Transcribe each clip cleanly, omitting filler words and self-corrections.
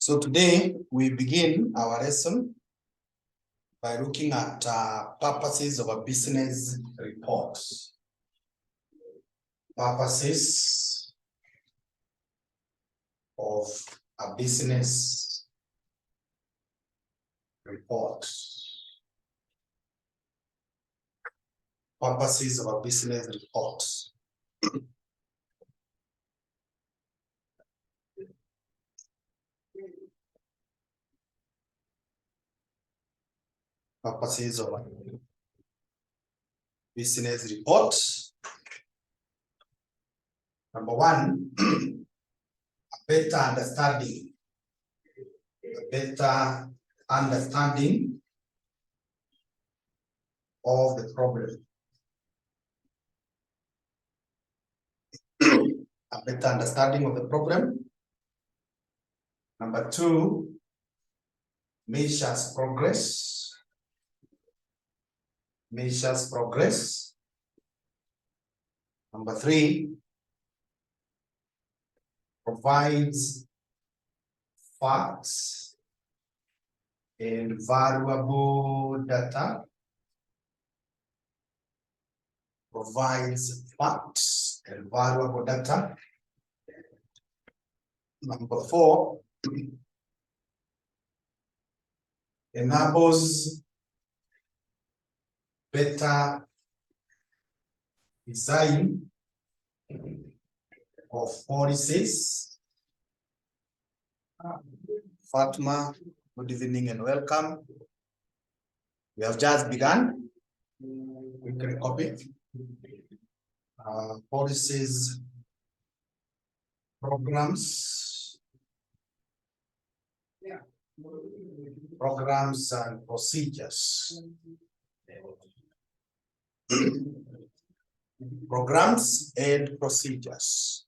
So today we begin our lesson by looking at purposes of a business report. Purposes of a business report. Purposes of a business report. Purposes of a business report. Number one, a better understanding. A better understanding of the problem. A better understanding of the problem. Number two, measures progress. Measures progress. Number three, provides facts and valuable data. Provides facts and valuable data. Number four, enables better design of policies. Fatma, good evening and welcome. We have just begun. We can copy. Policies, programs, programs and procedures. Programs and procedures.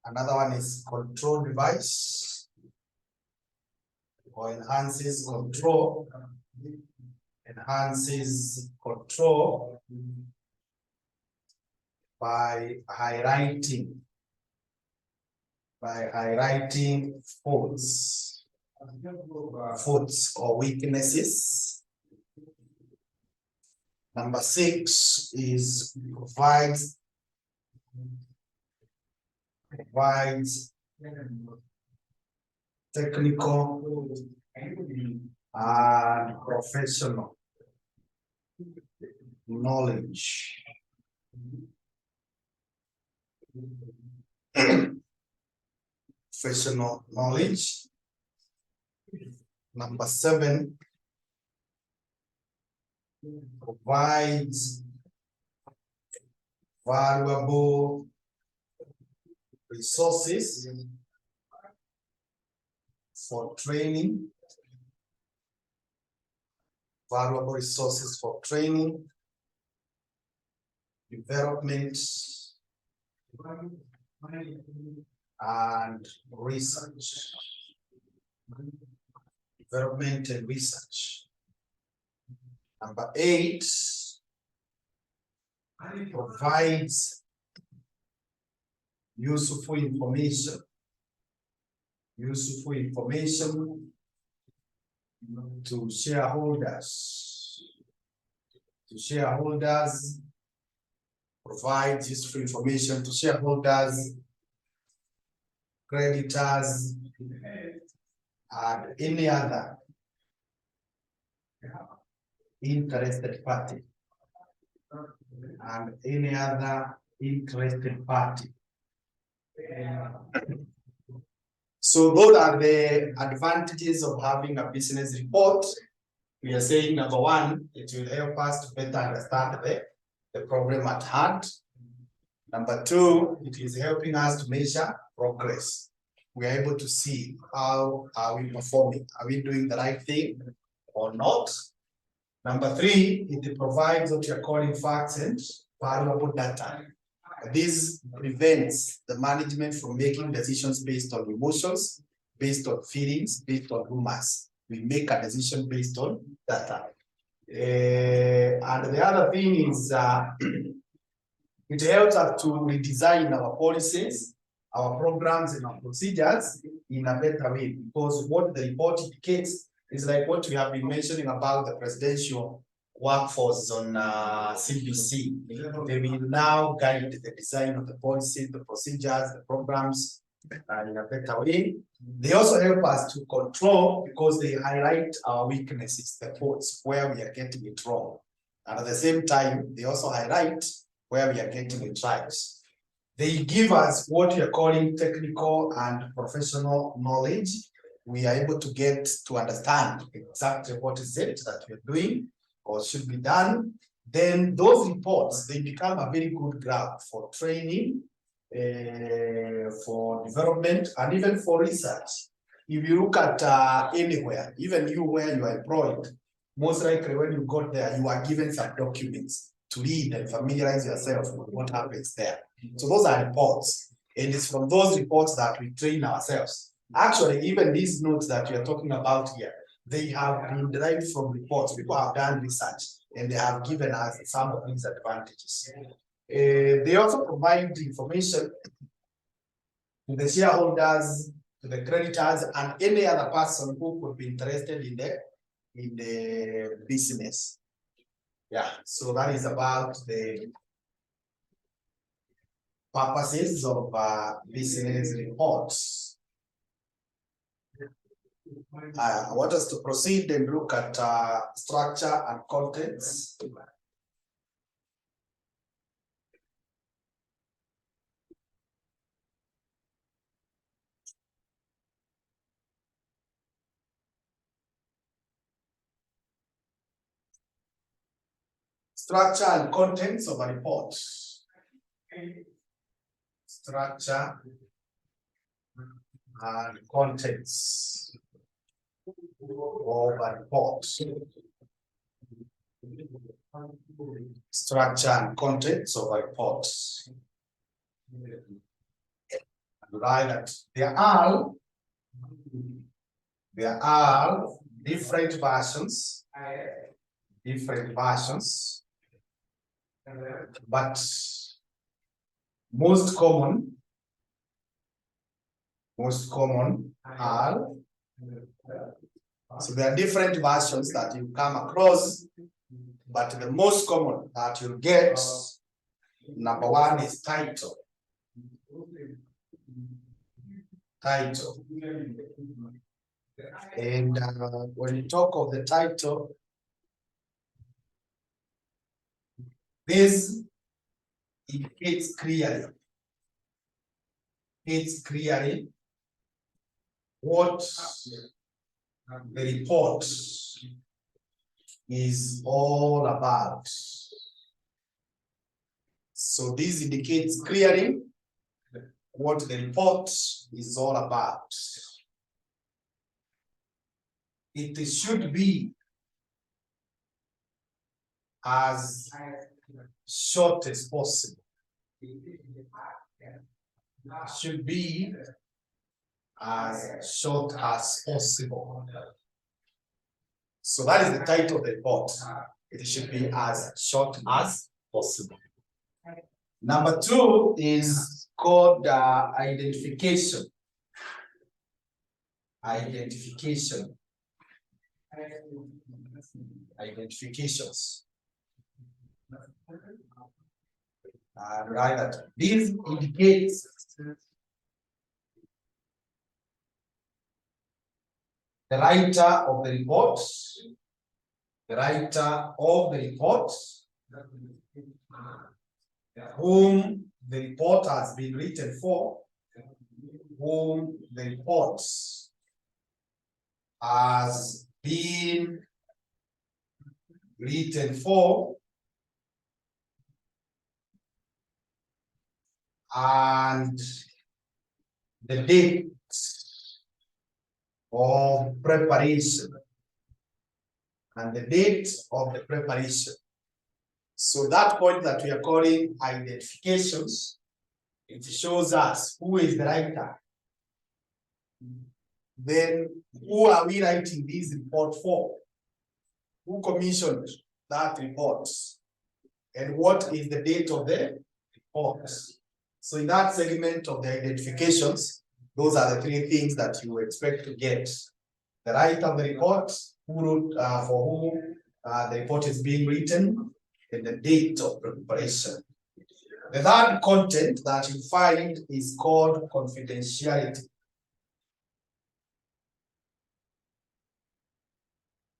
Another one is control device, or enhances control. Enhances control by highlighting faults or weaknesses. Number six is provides technical and professional knowledge. Professional knowledge. Number seven, provides valuable resources for training. Valuable resources for training, development, and research. Development and research. Number eight, provides useful information. Useful information to shareholders. To shareholders, provides useful information to shareholders, creditors, and any other interested party. And any other interested party. So those are the advantages of having a business report. We are saying number one, it will help us to better understand the problem at hand. Number two, it is helping us to measure progress. We are able to see how are we performing. Are we doing the right thing or not? Number three, it provides what you're calling facts and valuable data. This prevents the management from making decisions based on emotions, based on feelings, based on rumors. We make a decision based on data. And the other thing is it helps us to redesign our policies, our programs and our procedures in a better way, because what the report indicates is like what we have been mentioning about the presidential workforce on CBC. They will now guide the design of the policy, the procedures, the programs in a better way. They also help us to control, because they highlight our weaknesses, the faults where we are getting it wrong. And at the same time, they also highlight where we are getting it right. They give us what we are calling technical and professional knowledge. We are able to get to understand exactly what is it that we're doing or should be done. Then those reports, they become a very good ground for training, for development, and even for research. If you look at anywhere, even you where you are employed, most likely when you got there, you are given some documents to read and familiarize yourself with what happens there. So those are reports, and it's from those reports that we train ourselves. Actually, even these notes that we are talking about here, they have been derived from reports. People have done research, and they have given us some of these advantages. They also provide information to the shareholders, to the creditors, and any other person who could be interested in the business. Yeah, so that is about the purposes of business reports. I want us to proceed and look at structure and contents. Structure and contents of a report. Structure and contents of a report. Structure and contents of a report. Right, that there are different versions, but most common are, so there are different versions that you come across, but the most common that you get, number one is title. And when you talk of the title, this indicates clearly. It's clearly what the report is all about. So this indicates clearly what the report is all about. It should be as short as possible. Should be as short as possible. So that is the title of the report. It should be as short as possible. Number two is called identification. Identifications. Right, that this indicates the writer of the report, whom the report has been written for, whom the report has been written for, and the date of preparation. So that point that we are calling identifications, it shows us who is the writer. Then who are we writing this report for? Who commissioned that report? And what is the date of the report? So in that segment of the identifications, those are the three things that you expect to get. The writer of the report, who wrote, for whom the report is being written, and the date of preparation. The third content that you find is called confidentiality.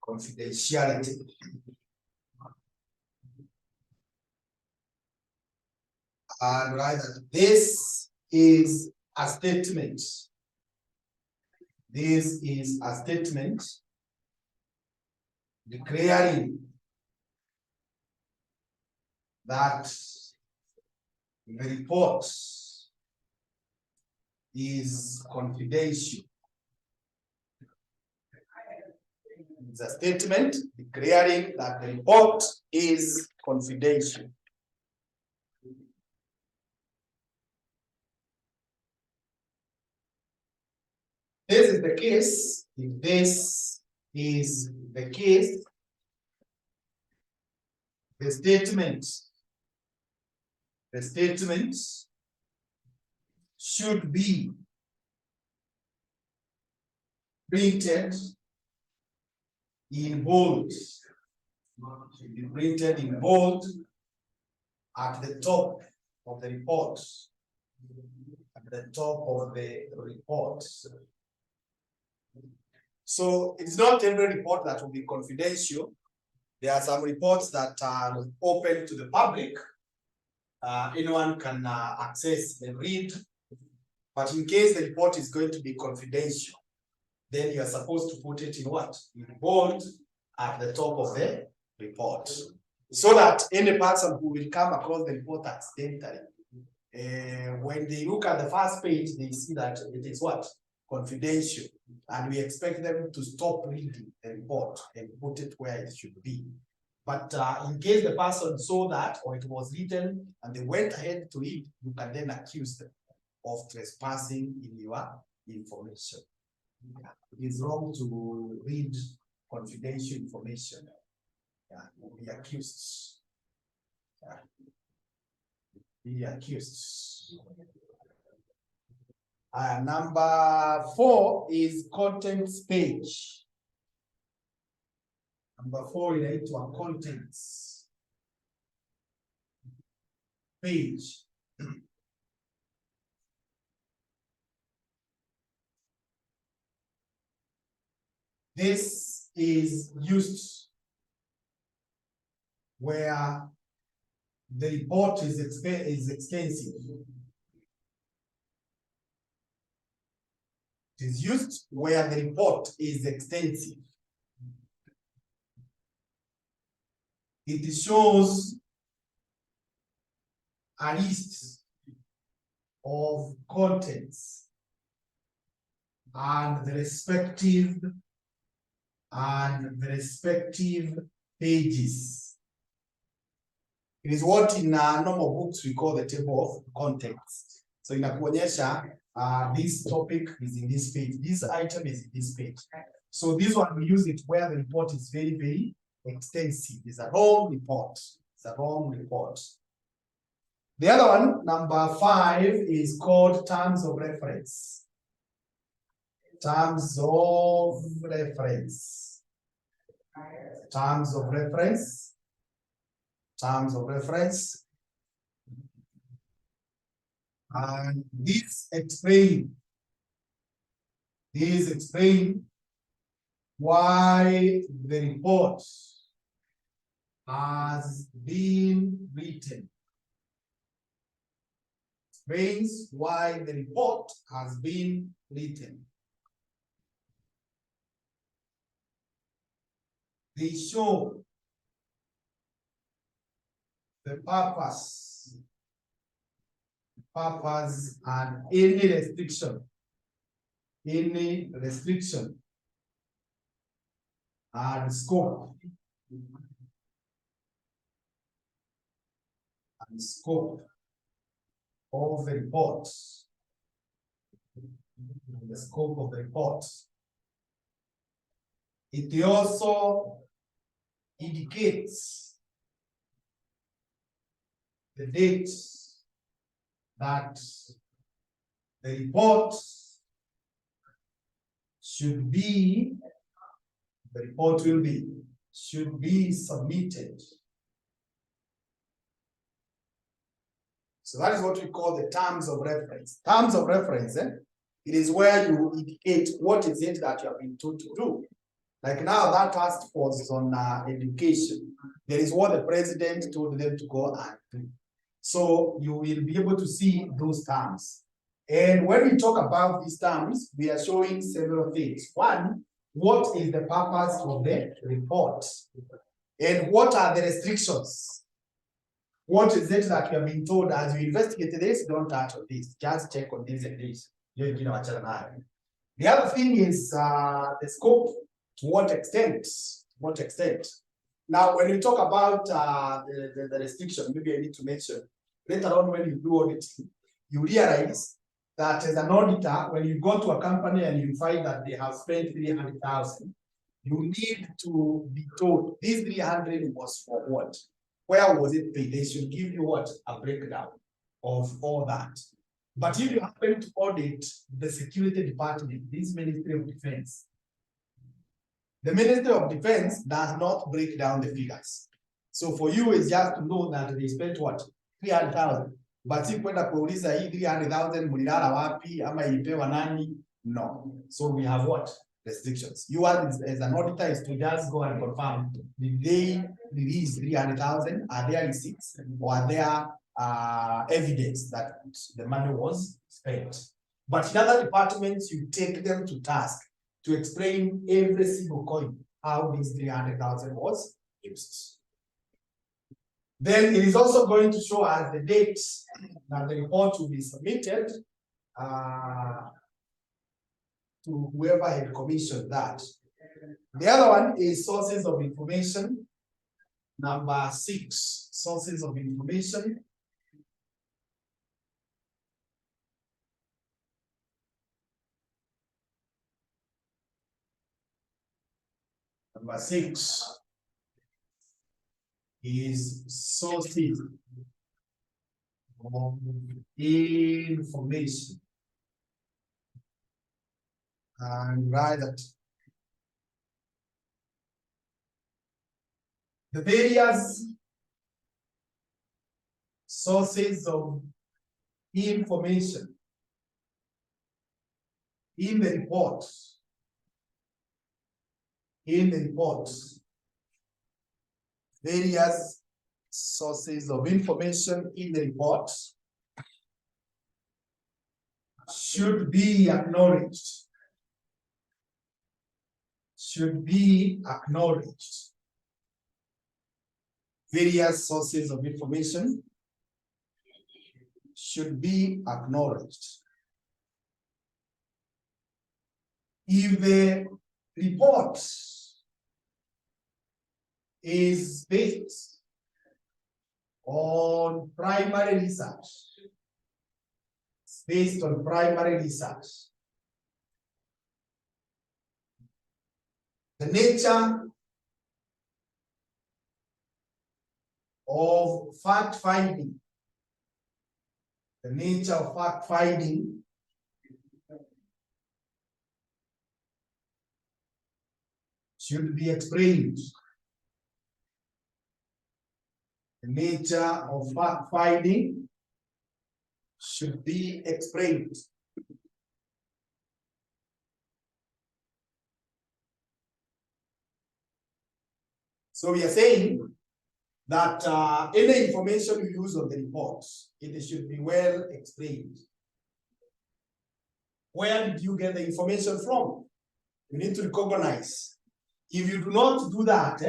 Confidentiality. And right, this is a statement. This is a statement declaring that the report is confidential. It's a statement declaring that the report is confidential. This is the case. If this is the case, the statement should be printed in bold. Should be printed in bold at the top of the report. At the top of the report. So it's not every report that will be confidential. There are some reports that are open to the public. Anyone can access and read. But in case the report is going to be confidential, then you are supposed to put it in what? In bold at the top of the report. So that any person who will come across the report accidentally, when they look at the first page, they see that it is what? Confidential. And we expect them to stop reading the report and put it where it should be. But in case the person saw that, or it was written, and they went ahead to read, you can then accuse them of trespassing in your information. It is wrong to read confidential information. You'll be accused. Be accused. Number 4 is contents page. Number 4 relates to a contents page. This is used where the report is extensive. It is used where the report is extensive. It shows a list of contents and the respective pages. It is what in normal books we call the table of contents. So in inakuonyesha this topic is in this page, this item is in this page. So this one we use it where the report is very, very extensive. It's a long report. It's a long report. The other one, number 5, is called terms of reference. Terms of reference. Terms of reference. Terms of reference. And these explain why the report has been written. Explains why the report has been written. They show the purpose and any restriction and scope of the report. The scope of the report. It also indicates the date that the report should be, should be submitted. So that is what we call the terms of reference. Terms of reference, it is where you indicate what is it that you have been told to do. Like now that task force is on education. There is what the president told them to go and do. So you will be able to see those terms. And when we talk about these terms, we are showing several things. One, what is the purpose of the report? And what are the restrictions? What is it that you have been told as you investigate this, don't touch on this, just check on this and this. The other thing is the scope, to what extent, Now, when you talk about the restriction, maybe I need to mention, later on when you do auditing, you realize that as an auditor, when you go to a company and you find that they have spent 300,000, you need to be told this 300 was for what? Where was it paid? They should give you what? A breakdown of all that. But if you happen to audit the security department, this Ministry of Defense, the Ministry of Defense does not break down the figures. So for you, it's just to know that they spent what? 300,000. But if when the police are 300,000, mulilala wapi, ama ilipewa nani? No. So we have what? Restrictions. You as an auditor is to just go and confirm. Did they release 300,000? Are there receipts? Or are there evidence that the money was spent? But in other departments, you take them to task to explain every single coin, how this 300,000 was used. Then it is also going to show us the dates that the report will be submitted to whoever had commissioned that. The other one is sources of information. Number 6, sources of information. Number 6 is sources of information. And write that the various sources of information in the report, various sources of information in the report should be acknowledged. Various sources of information should be acknowledged. If the report is based on primary research, the nature of fact-finding, should be explained. The nature of fact-finding should be explained. So we are saying that any information you use on the report, it should be well explained. Where did you get the information from? You need to recognize. If you do not do that,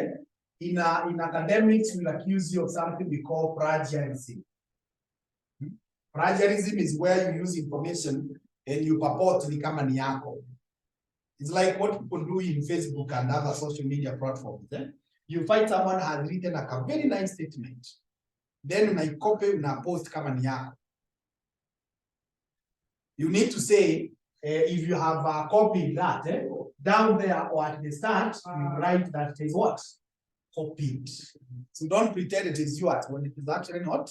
in academics, we'll accuse you of something we call plagiarism. Plagiarism is where you use information and you purport ni kama ni yako. It's like what people do in Facebook and other social media platforms. You find someone has written a very nice statement, then unaicopy una post kama ni yako. You need to say, if you have copied that, down there or at the start, you write that it is what? Copied. So don't pretend it is yours when it is actually not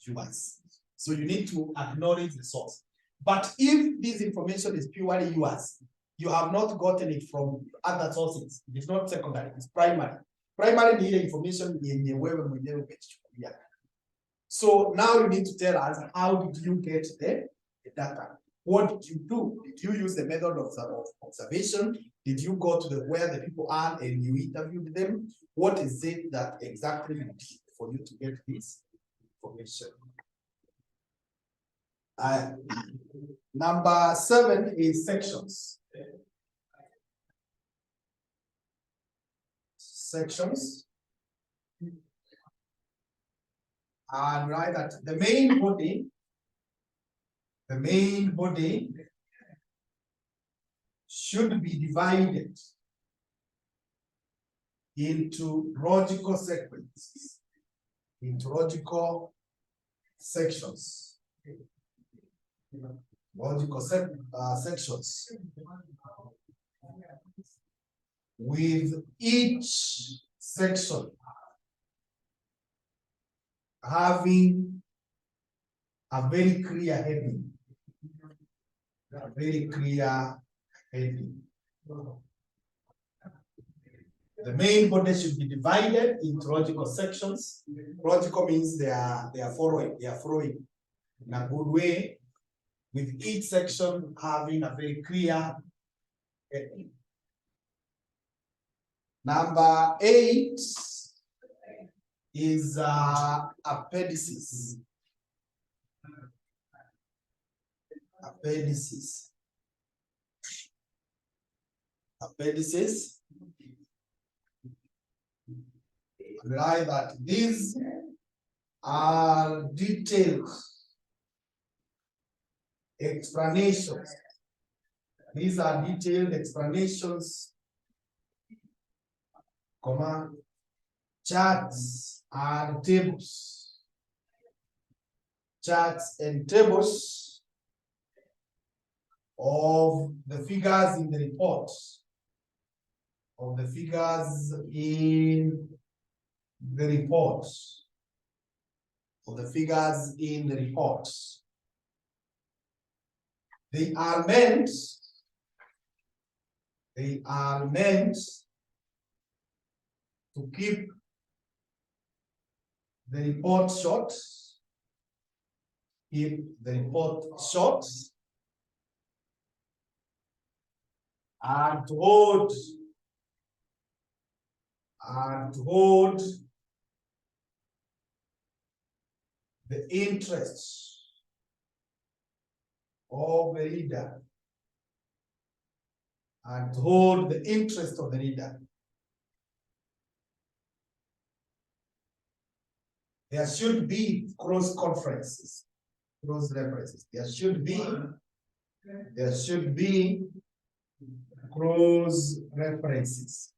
yours. So you need to acknowledge the source. But if this information is purely yours, you have not gotten it from other sources. It's not secondary, it's primary. Primary ni ile information yenye wewe mwenyewe umechukulia. So now you need to tell us, how did you get the data? What did you do? Did you use the method of observation? Did you go to where the people are and you interviewed them? What is it that exactly you did for you to get this information? Number 7 is sections. Sections. And write that the main body should be divided into logical sequences, into logical sections. Logical sections, with each section having a very clear heading. A very clear heading. The main body should be divided into logical sections. Logical means they are following in a good way, with each section having a very clear heading. Number 8 is appendices. Appendices. Appendices. Right, that these are detailed explanations. These are detailed explanations, charts and tables. Charts and tables of the figures in the report. Of the figures in the report. Of the figures in the report. They are meant to keep the report short. Keep the report short. And to hold the interests of the reader. And to hold the interest of the reader. There should be cross references. There should be cross references.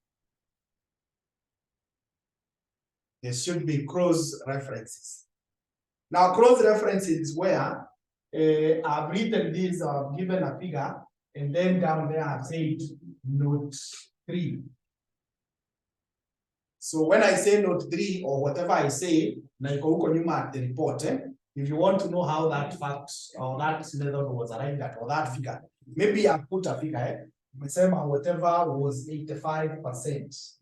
There should be cross references. Now, cross references is where I've written this, I've given a figure, and then down there I've said note 3. So when I say note 3 or whatever I say, like the report, if you want to know how that fact or that method was arrived at, or that figure, maybe I put a figure, whatever was 85%.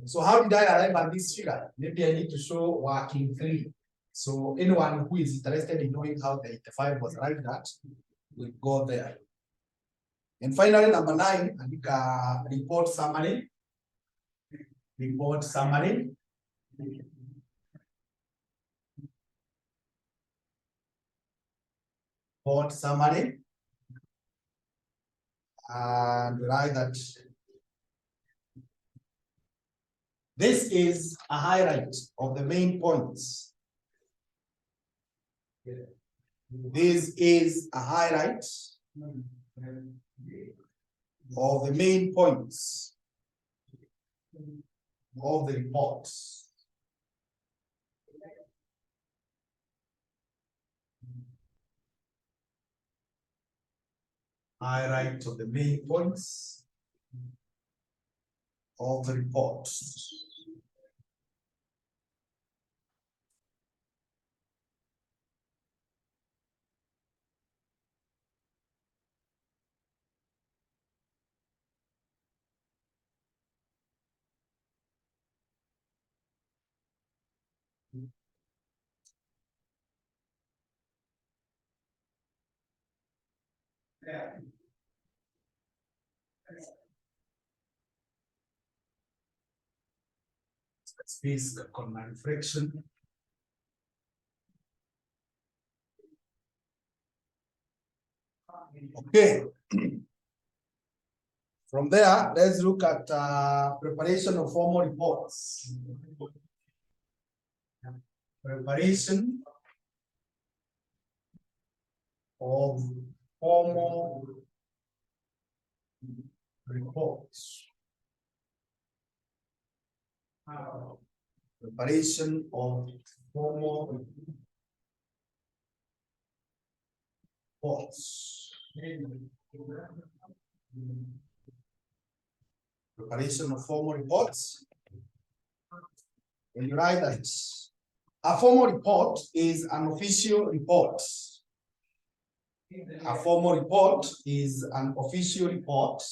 So how did I arrive at this figure? Maybe I need to show working 3. So anyone who is interested in knowing how the 85 was arrived at will go there. And finally, number 9, I think report summary. Report summary. Report summary. And write that this is a highlight of the main points. This is a highlight of the main points of the report. Highlight of the main points of the report. Space command friction. Okay. From there, let's look at preparation of formal reports. Preparation of formal reports. Preparation of formal reports. Preparation of formal reports. When you write that a formal report is an official report. A formal report is an official report.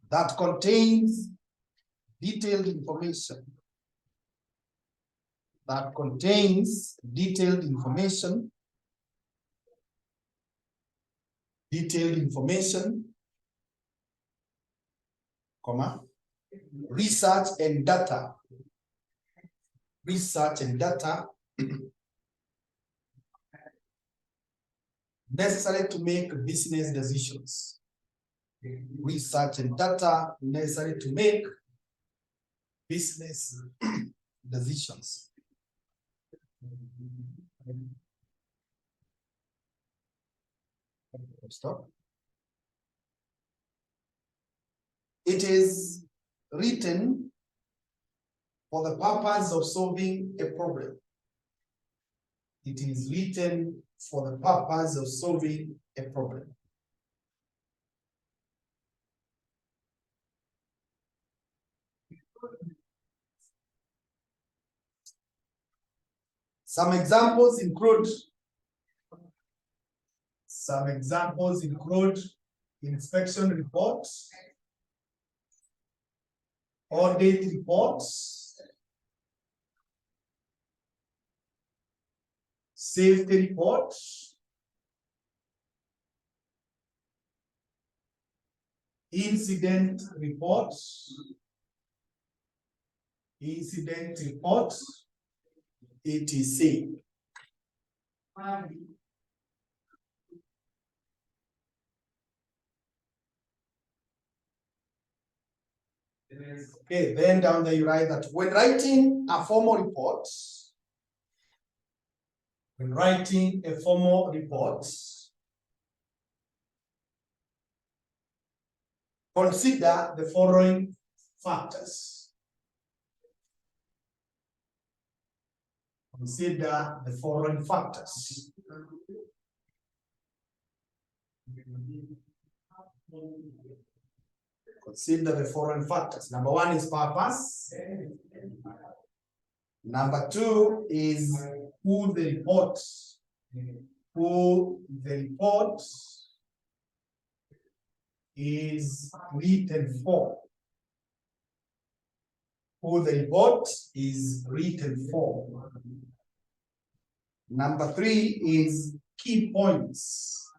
That contains detailed information. That contains detailed information. Detailed information, comma, research and data. Research and data necessary to make business decisions. Research and data necessary to make business decisions. Stop. It is written for the purpose of solving a problem. It is written for the purpose of solving a problem. Some examples include inspection reports, audit reports, safety reports, incident reports, etc. Okay, then down there you write that when writing a formal report, consider the following factors. Consider the following factors. Consider the following factors. Number one is purpose. Number two is who the report is written for. Who the report is written for. Number three is key points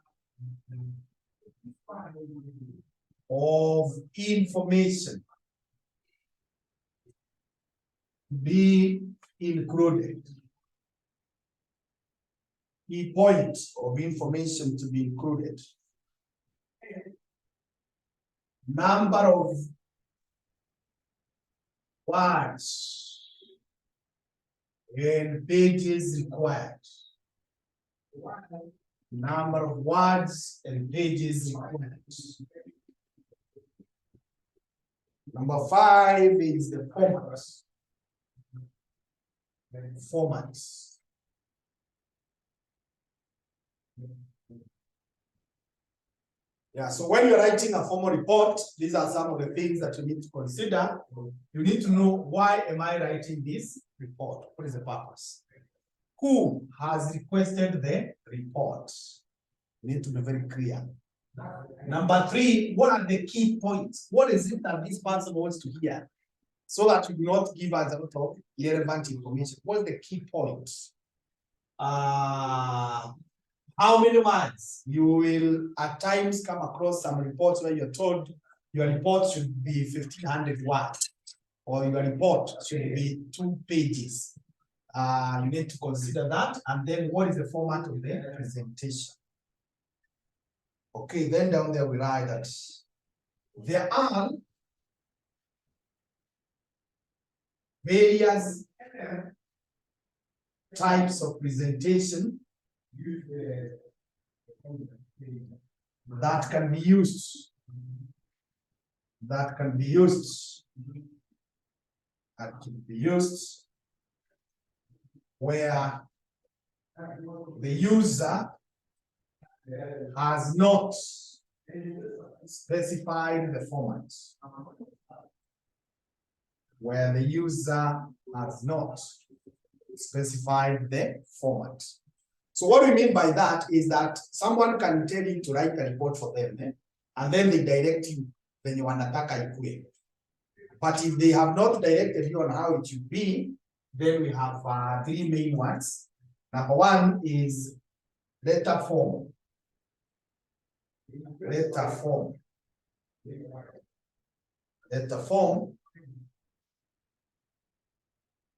of information be included. Key points of information to be included. Number of words and pages required. Number of words and pages required. Number five is the format. Yeah, so when you're writing a formal report, these are some of the things that you need to consider. You need to know, why am I writing this report? What is the purpose? Who has requested the report? You need to be very clear. Number three, what are the key points? What is it that this person wants to hear? So that we do not give us a lot of irrelevant information. What is the key points? how many words. You will at times come across some reports where you're told your report should be 1,500 words, or your report should be 2 pages. You need to consider that. And then what is the format of the presentation? Okay, then down there we write that there are various types of presentation that can be used. That can be used where the user has not specified the format. Where the user has not specified the format. So what we mean by that is that someone can tell you to write a report for them, and then they direct you when you wanataka ikue. But if they have not directed you on how it should be, then we have 3 main ones. Number 1 is letter form. Letter form. Letter form.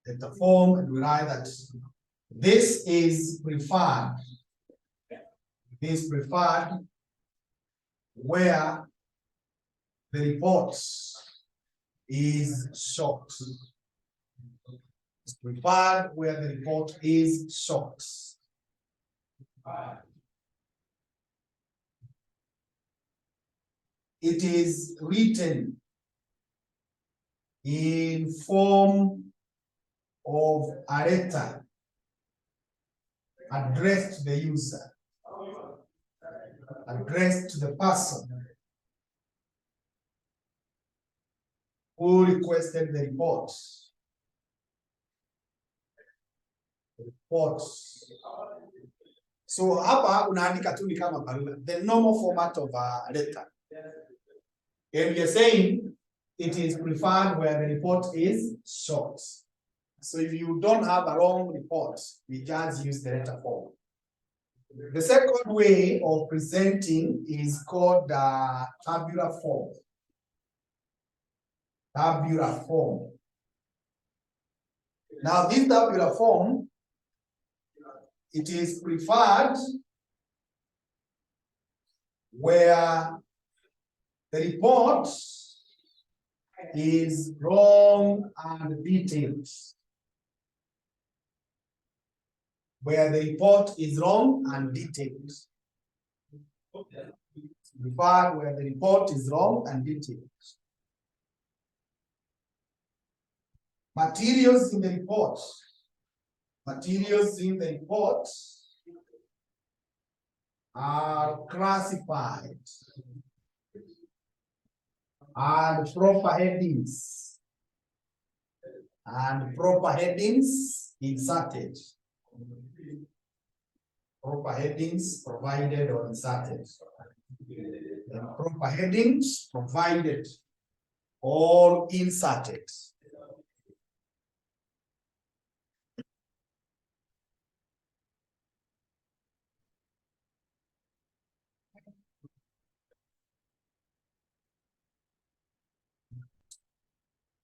Letter form, and we write that this is preferred. Is preferred where the report is short. It's preferred where the report is short. It is written in form of a letter addressed to the user, addressed to the person who requested the report. So hapa unaandika tu ni kama barua, the normal format of a letter. And we are saying it is preferred where the report is short. So if you don't have a long report, we just use the letter form. The second way of presenting is called tabular form. Tabular form. Now this tabular form, it is preferred where the report is long and detailed. Where the report is long and detailed. Preferred where the report is long and detailed. Materials in the report. Materials in the report are classified and proper headings inserted. Proper headings provided or inserted. And proper headings provided or inserted.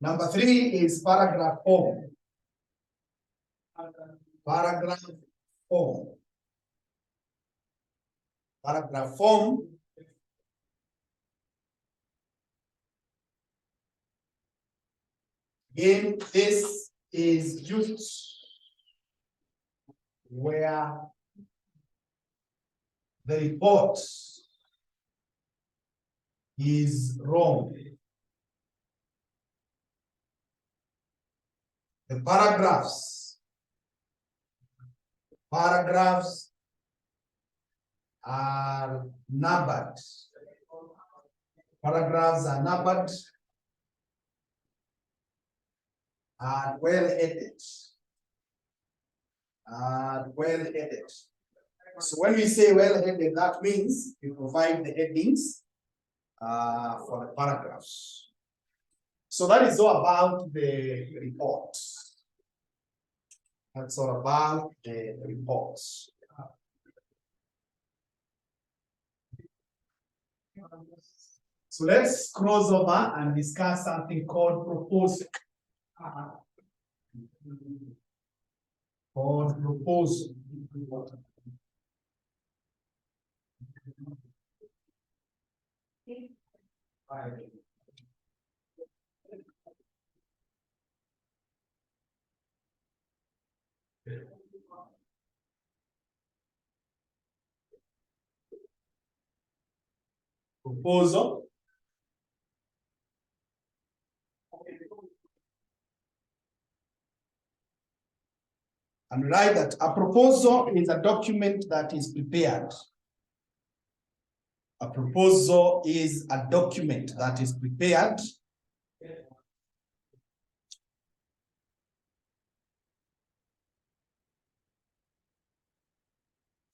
Number 3 is paragraph form. Paragraph form. Paragraph form again, this is used where the report is wrong. The paragraphs are numbered. Paragraphs are numbered and well headed. So when we say well headed, that means we provide the headings for the paragraphs. So that is all about the report. That's all about the reports. So let's cross over and discuss something called proposal. Proposal. Proposal. And write that a proposal is a document that is prepared. A proposal is a document that is prepared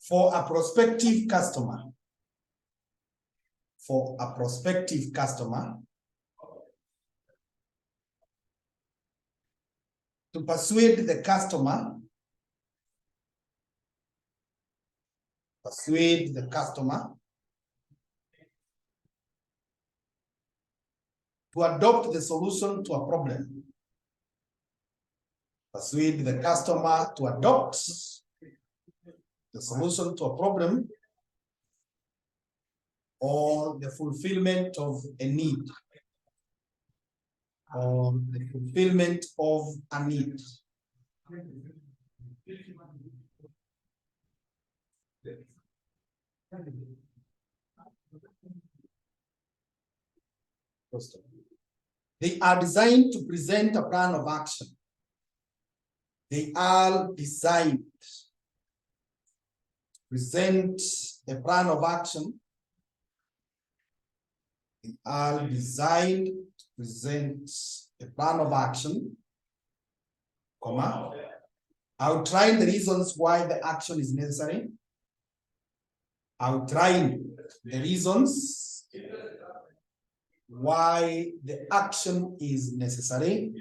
for a prospective customer. For a prospective customer to persuade the customer to adopt the solution to a problem. Persuade the customer to adopt the solution to a problem or the fulfillment of a need. Or the fulfillment of a need. They are designed to present a plan of action. They are designed to present a plan of action. They are designed to present a plan of action, comma, outline the reasons why the action is necessary. Outline the reasons why the action is necessary.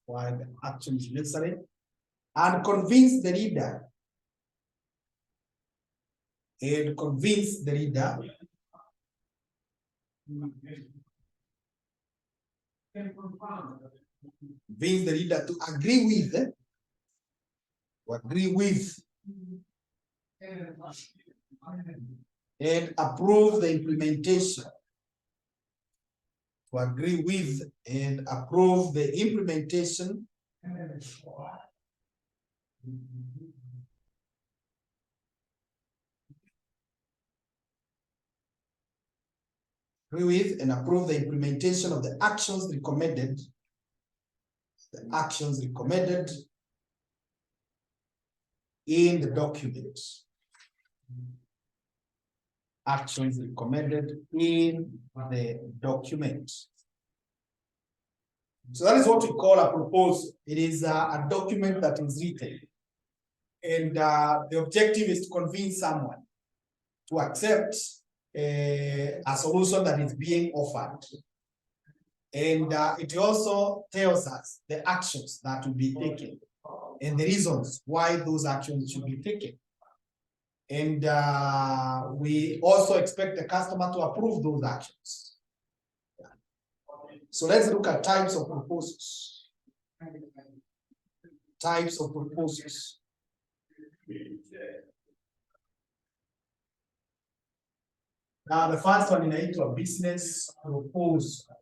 Why the action is necessary. And convince the reader. And convince the reader. Convince the reader to agree with, and approve the implementation. To agree with and approve the implementation agree with and approve the implementation of the actions recommended. The actions recommended in the document. Actions recommended in the document. So that is what we call a proposal. It is a document that is written. And the objective is to convince someone to accept a solution that is being offered. And it also tells us the actions that will be taken and the reasons why those actions should be taken. And we also expect the customer to approve those actions. So let's look at types of proposals. Types of proposals. Now the first one is a business proposal.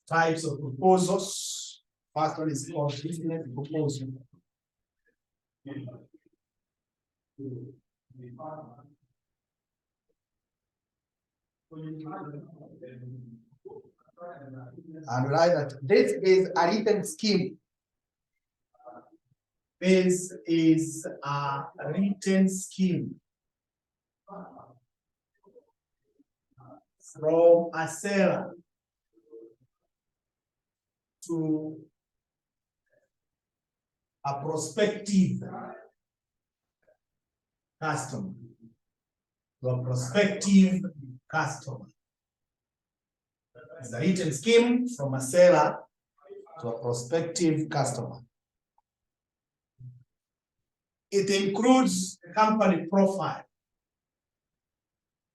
Types of proposals. First one is called business proposal. And write that this is a written scheme. This is a written scheme from a seller to a prospective customer. To a prospective customer. It's a written scheme from a seller to a prospective customer. It includes company profile.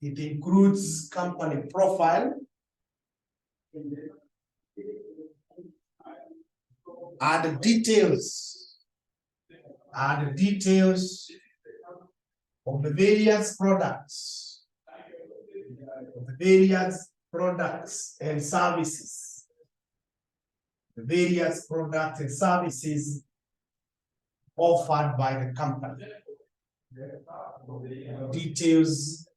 It includes company profile and details of the various products, and services. The various products and services offered by the company. Details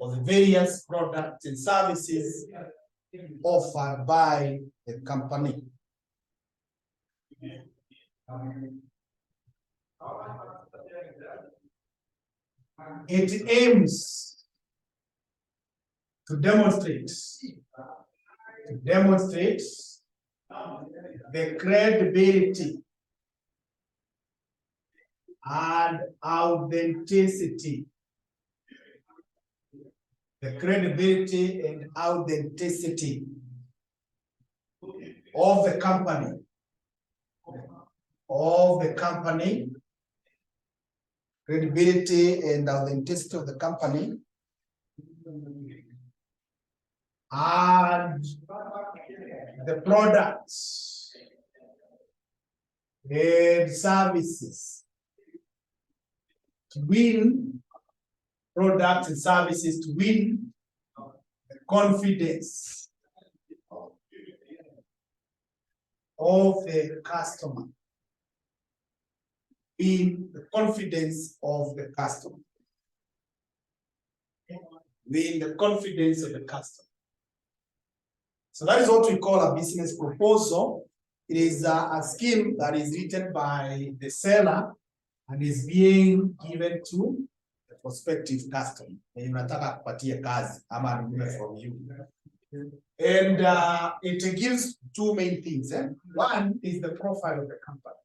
of the various products and services offered by the company. It aims to demonstrate the credibility and authenticity. The credibility and authenticity of the company. Credibility and authenticity of the company. And the products and services. To win products and services, to win the confidence of the customer. Win the confidence of the customer. Win the confidence of the customer. So that is what we call a business proposal. It is a scheme that is written by the seller and is being given to the prospective customer. Unataka kupatia kazi ama anunue from you. And it gives two main things. One is the profile of the company.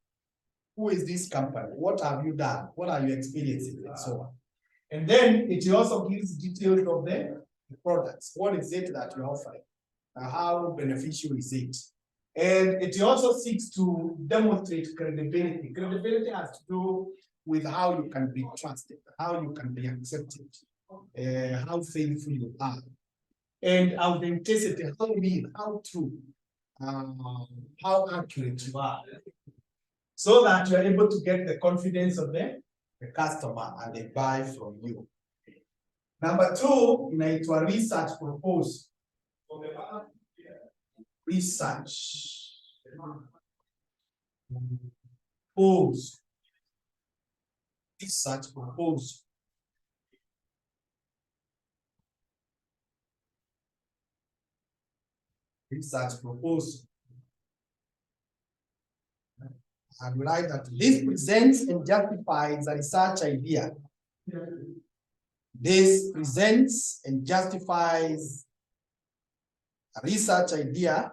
Who is this company? What have you done? What are you experiencing? And so on. And then it also gives details of the products. What is it that you're offering? How beneficial is it? And it also seeks to demonstrate credibility. Credibility has to do with how you can be trusted, how you can be accepted, how faithful you are, and authenticity, how real, how true, how accurate you are, so that you are able to get the confidence of the customer and they buy from you. Number two, inaitwa research proposal. Research proposal. Research proposal. Research proposal. I would like that this presents and justifies a research idea. This presents and justifies a research idea.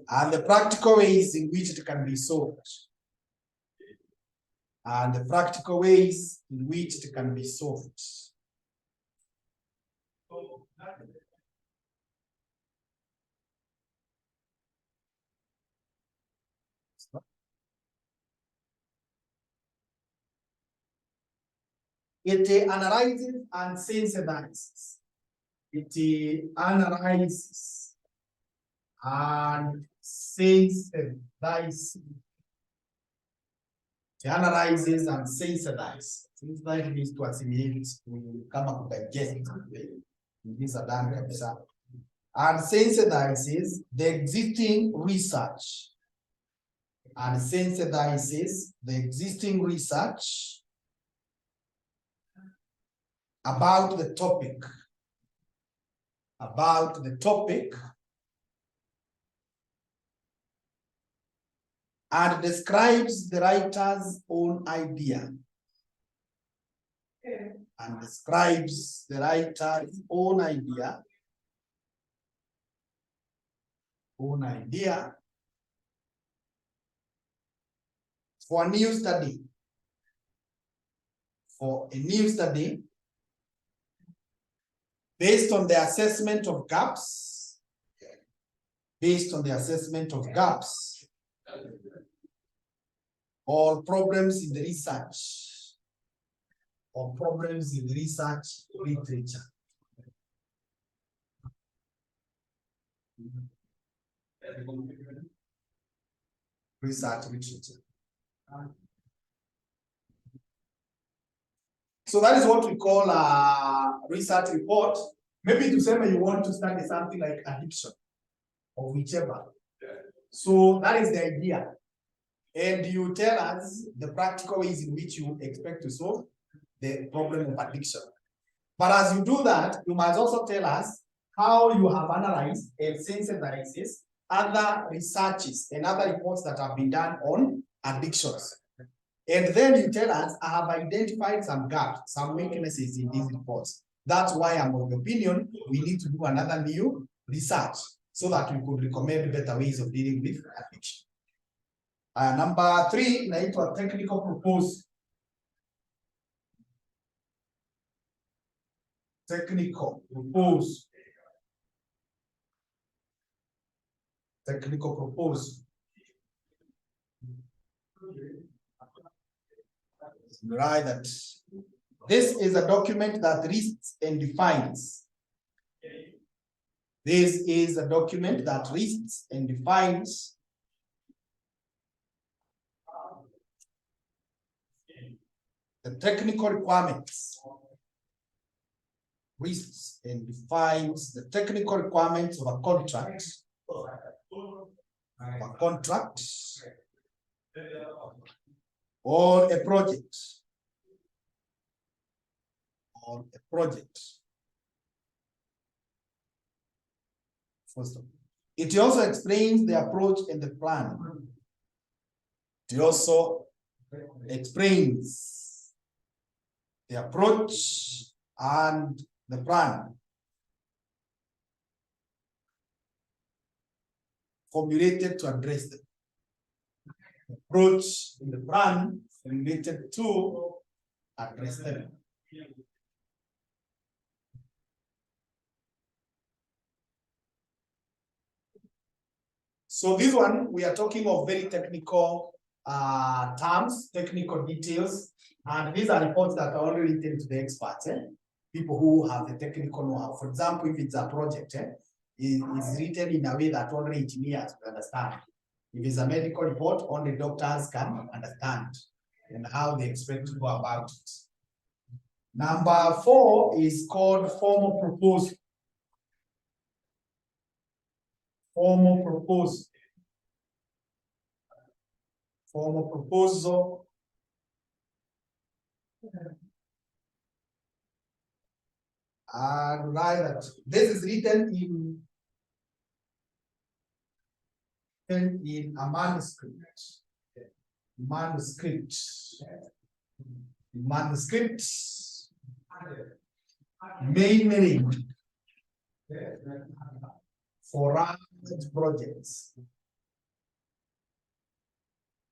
And the practical ways in which it can be solved. And the practical ways in which it can be solved. It analyzes and sensitizes. It analyzes and sensitizes. It analyzes and sensitizes. Sensitize means to assimilate, to come up with digest. These are done kabisa. And sensitizes the existing research. And sensitizes the existing research about the topic. And describes the writer's own idea. And describes the writer's own idea. For a new study. for a new study based on the assessment of gaps, or problems in the research, literature. Research literature. So that is what we call a research report. Maybe to say you want to study something like addiction or whichever. So that is the idea. And you tell us the practical ways in which you expect to solve the problem of addiction. But as you do that, you must also tell us how you have analyzed and synthesized other researches and other reports that have been done on addictions. And then you tell us, I have identified some gaps, some weaknesses in these reports. That's why I'm of the opinion we need to do another new research so that we could recommend better ways of dealing with addiction. Number 3, inaitwa technical proposal. Technical proposal. Right, that this is a document that lists and defines. This is a document that lists and defines the technical requirements. Lists and defines the technical requirements of a contract. Or a project. First of all, it also explains the approach and the plan. It also explains the approach and the plan formulated to address them. Approach in the plan related to address them. So this one, we are talking of very technical terms, technical details, and these are reports that are only written to the experts, people who have the technical know-how. For example, if it's a project, it is written in a way that only engineers will understand. If it's a medical report, only doctors can understand and how they expect to go about it. Number 4 is called formal proposal. Formal proposal. And right, this is written in a manuscript. Mainly for large projects.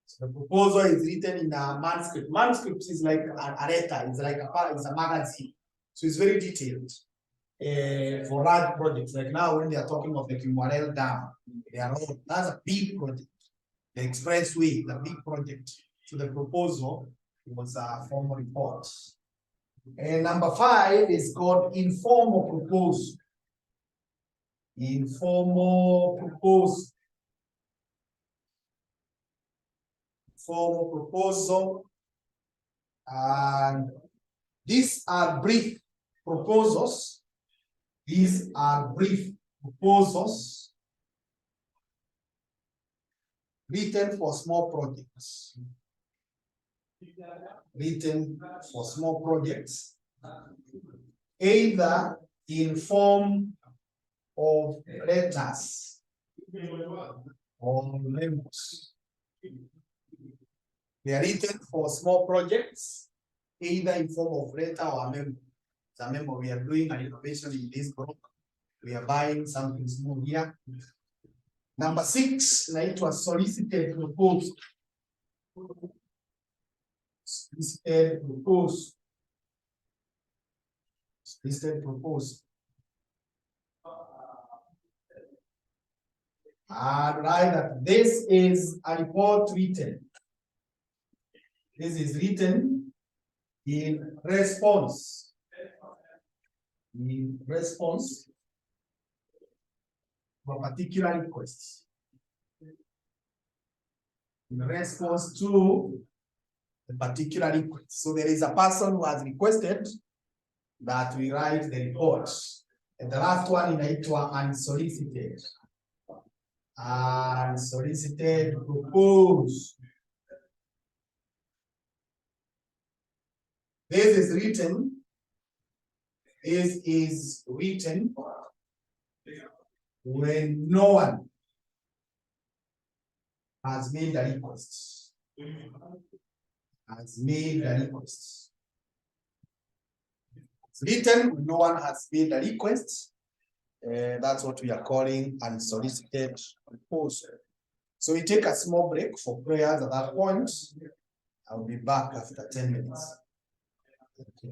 So the proposal is written in a manuscript. Manuscript is like a letter, it's like it's a magazine. So it's very detailed. For large projects, like now when they are talking of the Kimwarel Dam, that's a big project. The expressway, the big project. So the proposal was a formal report. And number 5 is called informal proposal. Informal proposal. And these are brief proposals. These are brief proposals written for small projects. Either in form of letters or memos. They are written for small projects, either in form of letter or memo. The memo, we are doing an innovation in this group. We are buying something small here. Number 6, it was solicited proposal. Solicited proposal. Solicited proposal. And write that this is a report written. This is written in response. In response to a particular request. In response to a particular request. So there is a person who has requested that we write the report. And the last one inaitwa unsolicited. Unsolicited proposed. This is written. This is written when no one has made a request. Has made a request. It's written when no one has made a request. That's what we are calling unsolicited proposal. So we take a small break for prayers at that point. I'll be back after 10 minutes. Okay.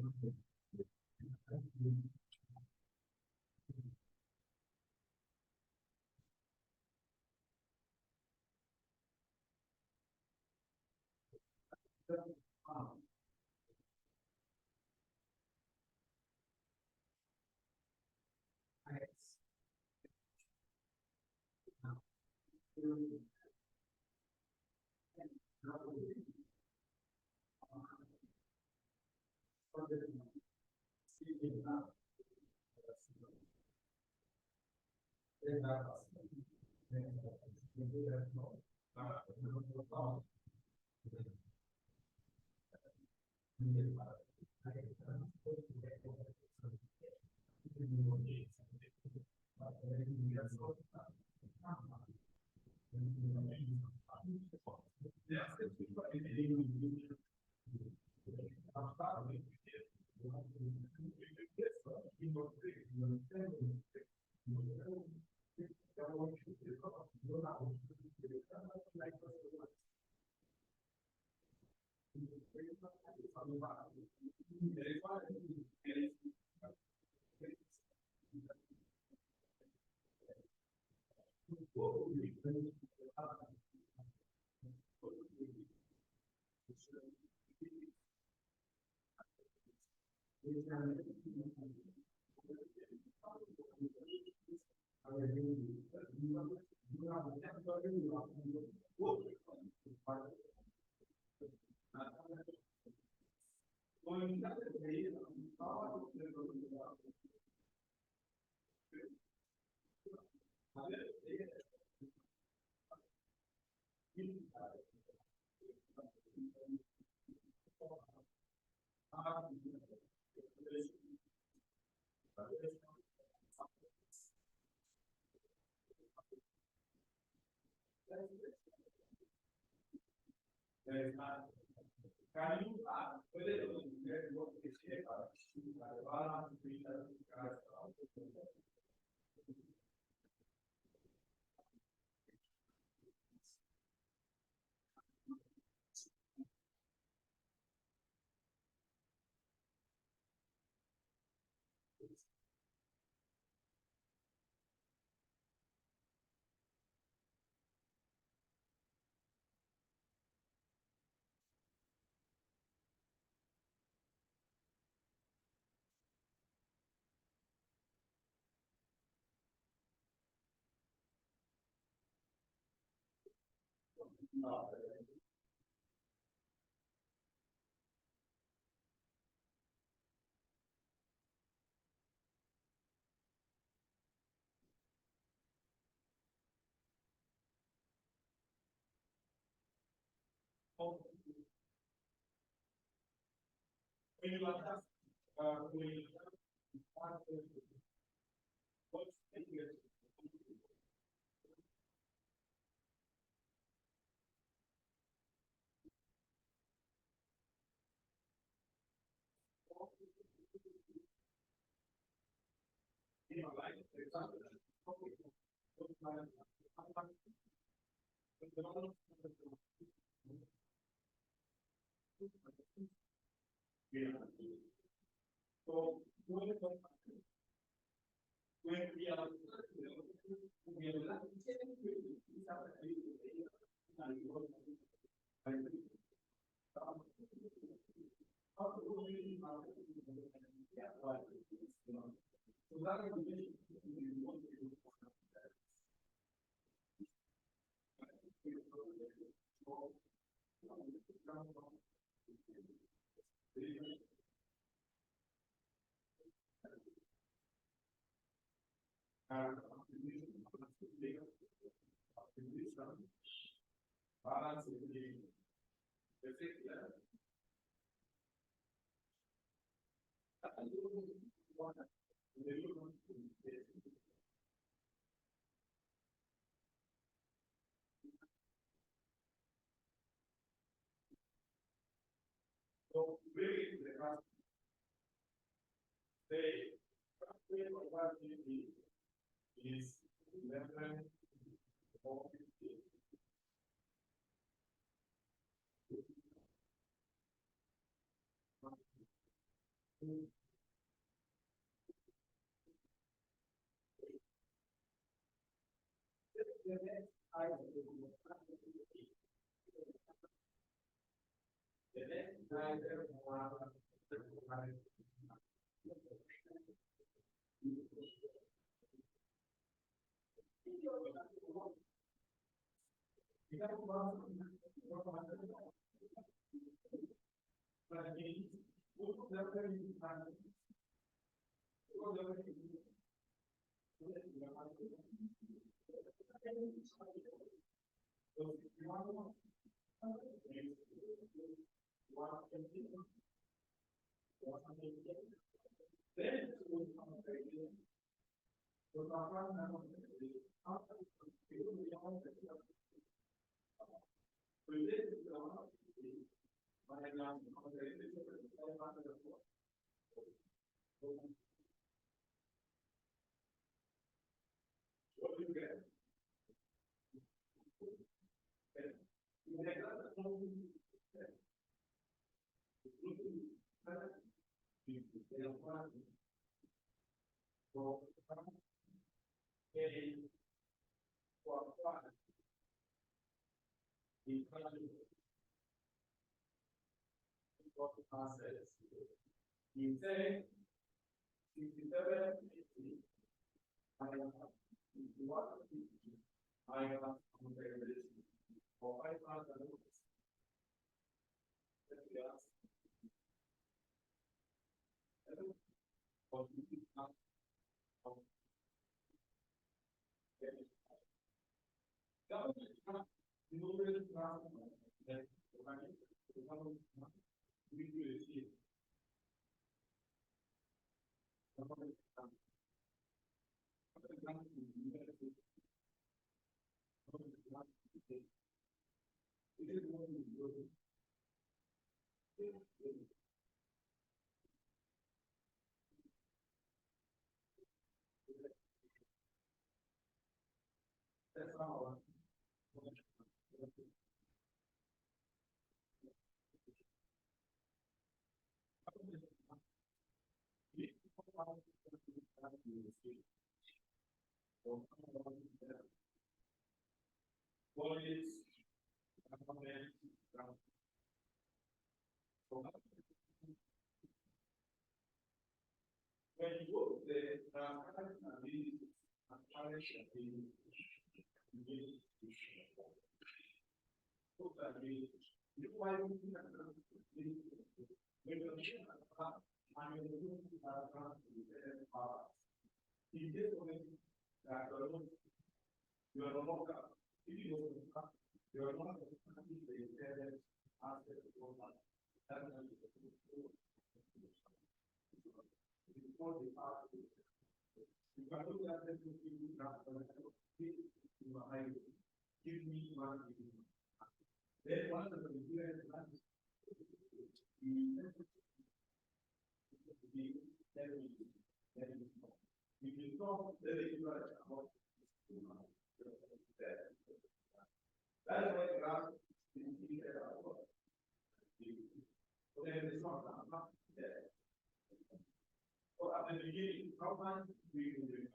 the beginning, how much we will do?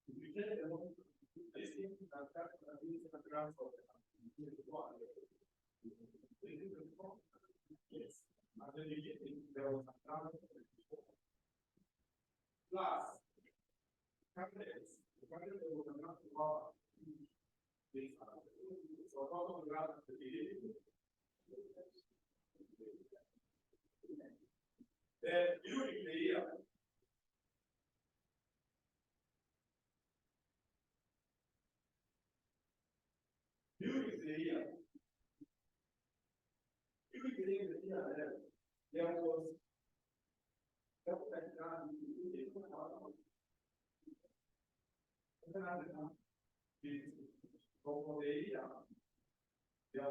We take the one, this thing that is the graph of the yes. At the beginning, there was a graph plus candidates. The candidate was not about this. So, how the graph at the beginning? Then during the year, there was como veía, de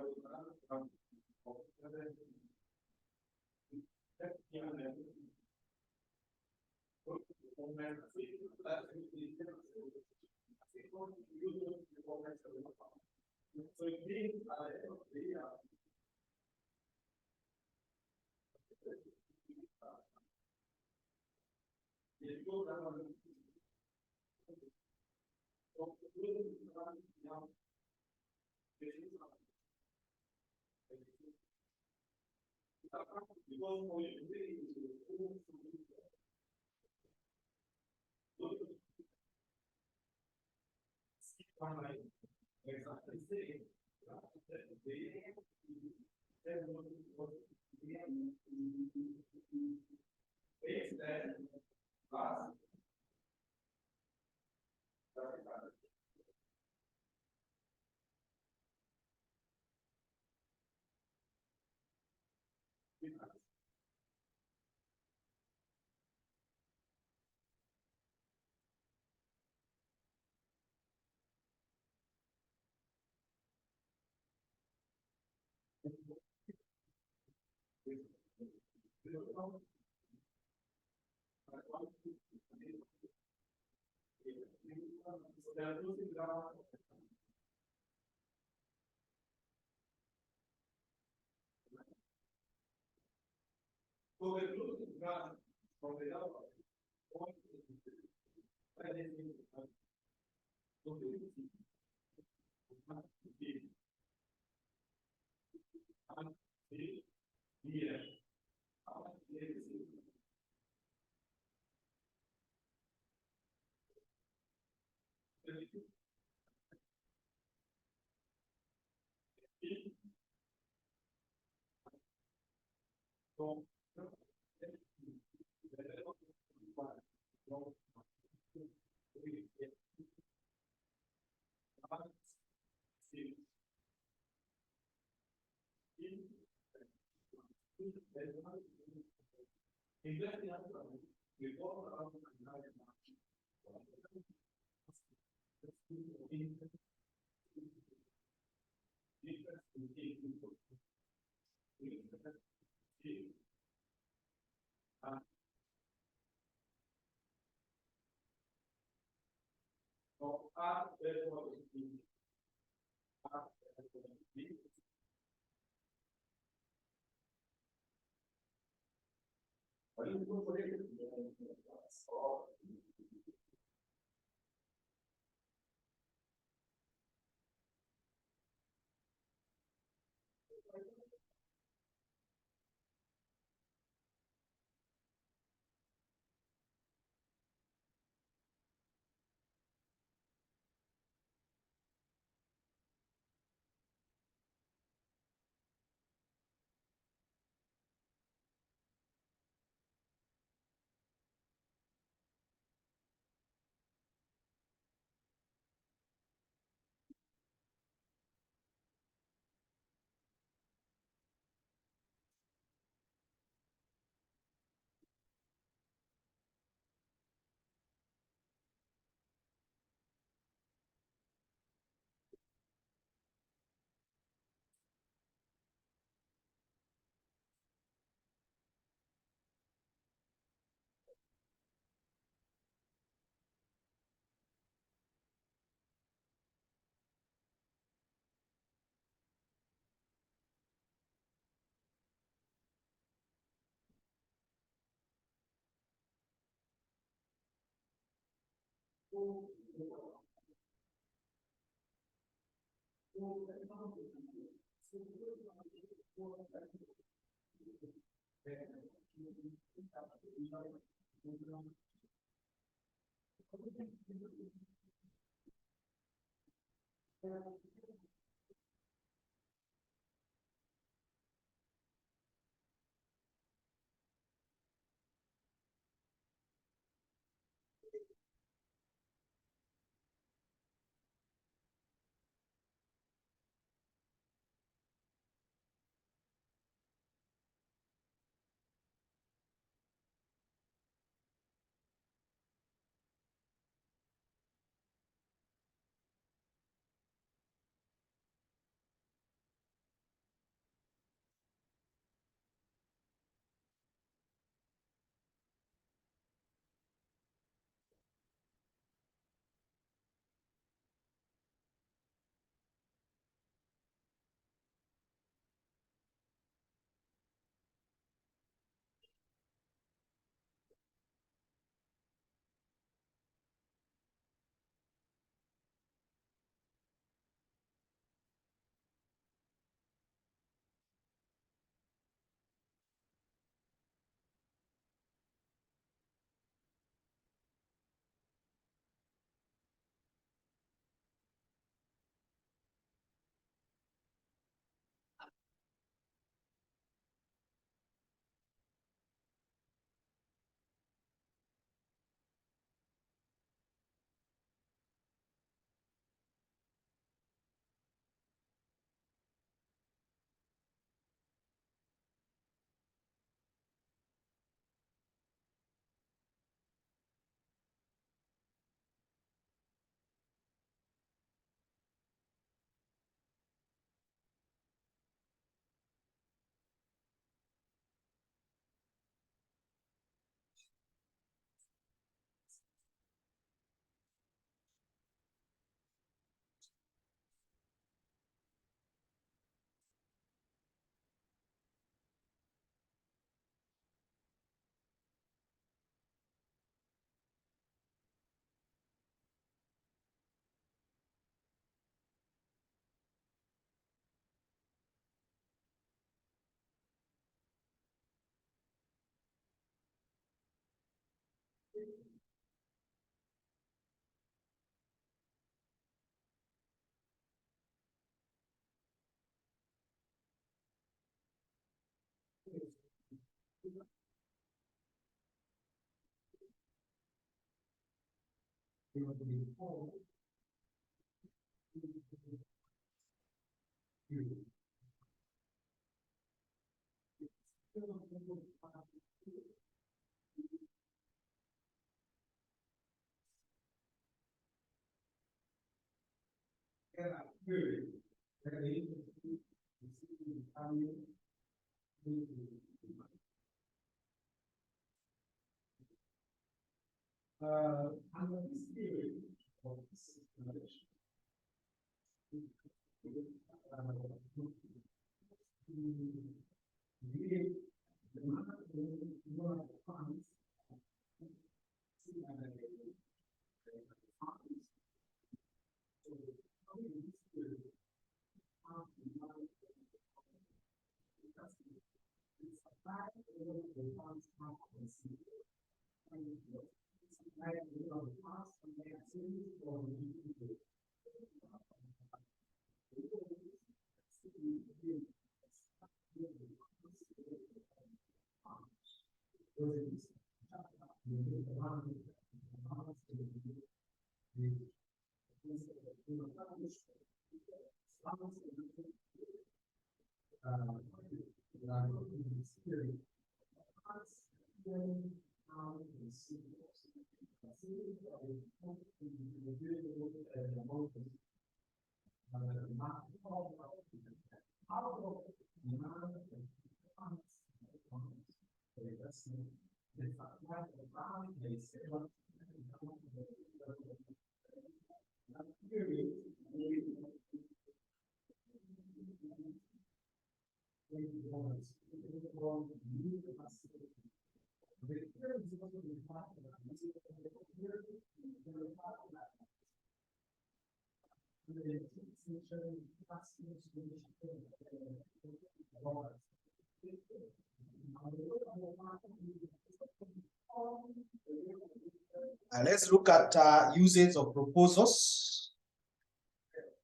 Let's look at uses of proposals.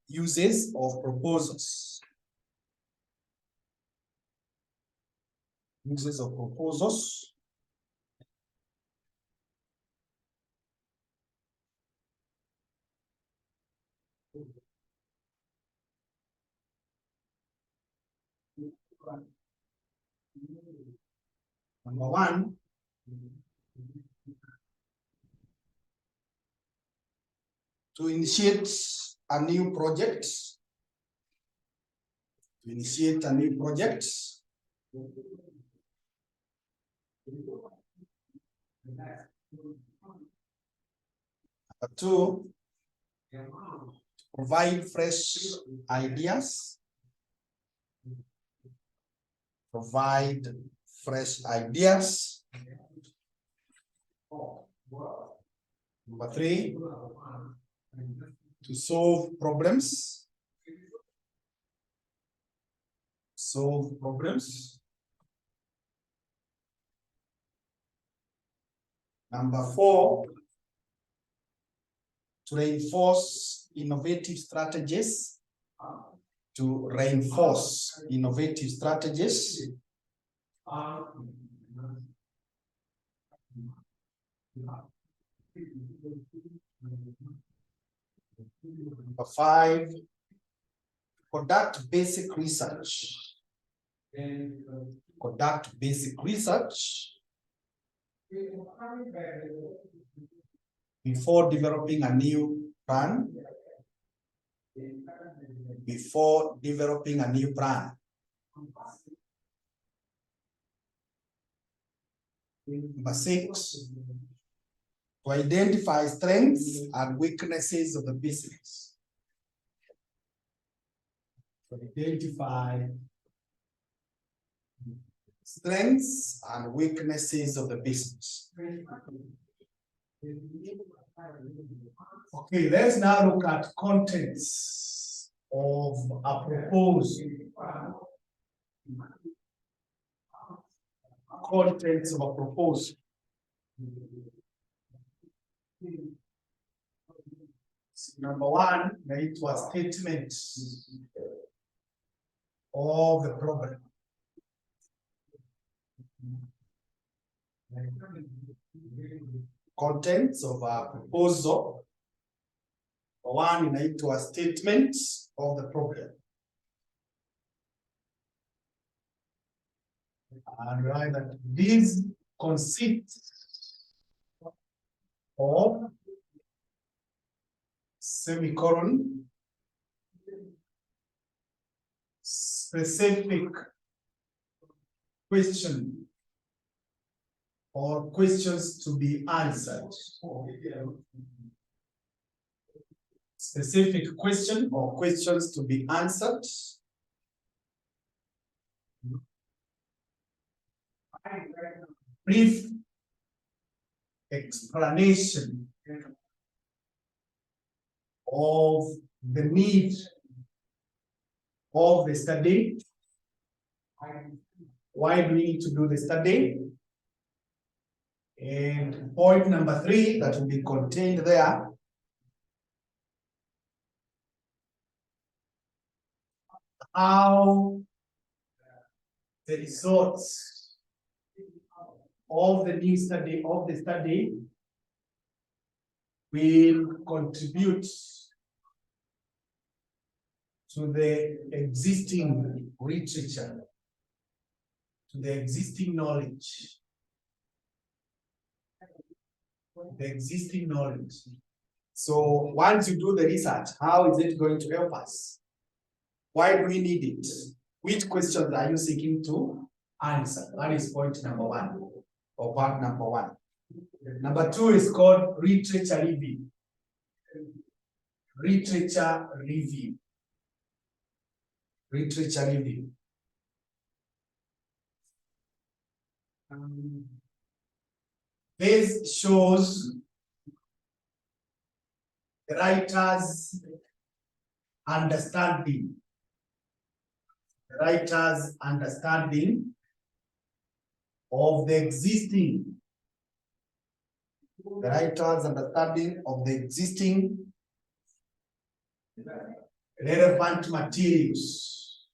Uses of proposals. Uses of proposals. Number one, to initiate a new project. To initiate a new project. Number two, provide fresh ideas. Provide fresh ideas. Number three, to solve problems. Solve problems. Number four, to reinforce innovative strategies. To reinforce innovative strategies. Number five, conduct basic research. Conduct basic research before developing a new plan. Before developing a new plan. Number six, to identify strengths and weaknesses of the business. To identify strengths and weaknesses of the business. Okay, let's now look at contents of a proposal. Contents of a proposal. Number one, it was statement of the problem. Contents of a proposal. One, it was statement of the problem. And write that these consist of semicolon specific question or questions to be answered. Specific question or questions to be answered. Brief explanation of the need of the study. Why do we need to do the study? And point number three that will be contained there. How the results of the new study will contribute to the existing literature, to the existing knowledge. The existing knowledge. So once you do the research, how is it going to help us? Why do we need it? Which questions are you seeking to answer? That is point number one, or part number one. Number two is called literature review. Literature review. Literature review. This shows the writers understanding. The writer's understanding of the existing. The writer's understanding of the existing relevant materials.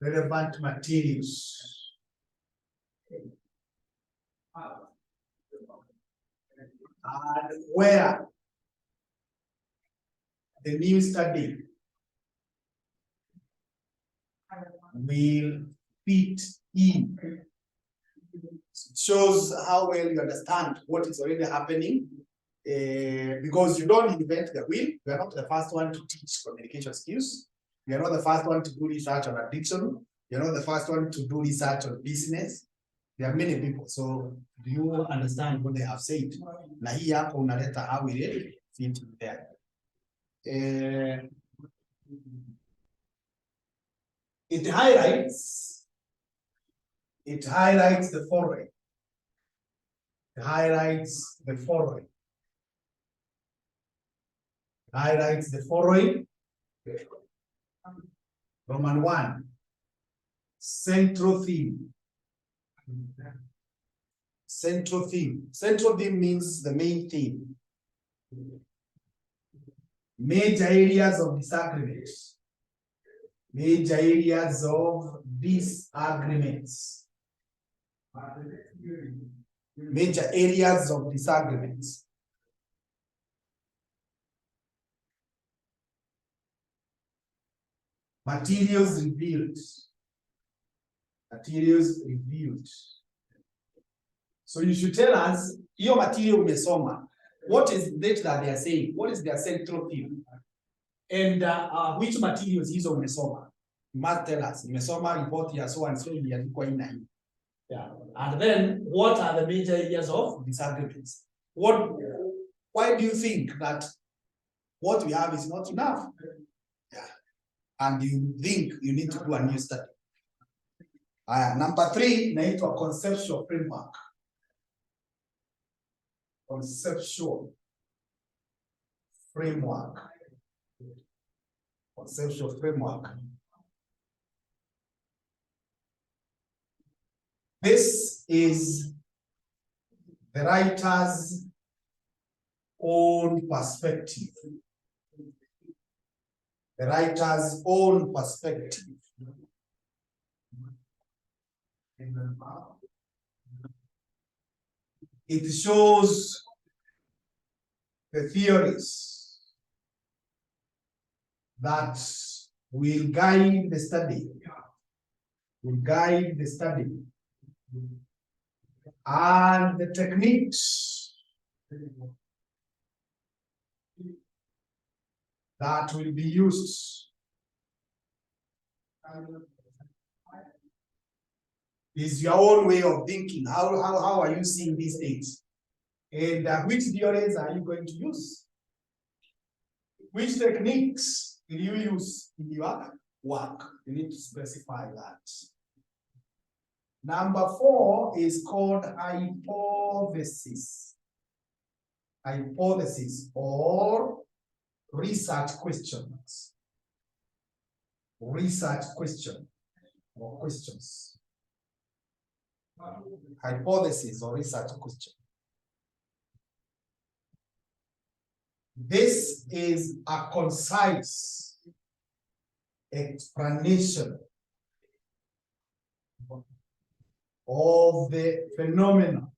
Relevant materials. And where the new study will fit in. It shows how well you understand what is already happening, because you don't invent the wheel. You are not the first one to teach communication skills. You are not the first one to do research on addiction. You are not the first one to do research on business. There are many people. So do you understand what they have said? Na hii hapo unaleta how we really fit in there. It highlights the following. It highlights the following. It highlights the following. Roman 1. Central theme. Central theme. Central theme means the main theme. Major areas of disagreement. Major areas of disagreements. Major areas of disagreements. Materials revealed. Materials revealed. So you should tell us your material umesoma. What is it that they are saying? What is their central theme? And which materials hizo umesoma? You must tell us. Umesoma report ya so and so iliandikwa ina hii. Yeah. And then what are the major areas of disagreements? Why do you think that what we have is not enough? Yeah. And you think you need to do a new study? Number 3, inaitwa conceptual framework. Conceptual framework. Conceptual framework. This is the writer's own perspective. The writer's own perspective. It shows the theories that will guide the study. Will guide the study. And the techniques that will be used. Is your own way of thinking. How are you seeing these things? And which theories are you going to use? Which techniques will you use in your work? You need to specify that. Number 4 is called hypothesis. Hypothesis or research questions. Research question or questions. Hypothesis or research question. This is a concise explanation of the phenomena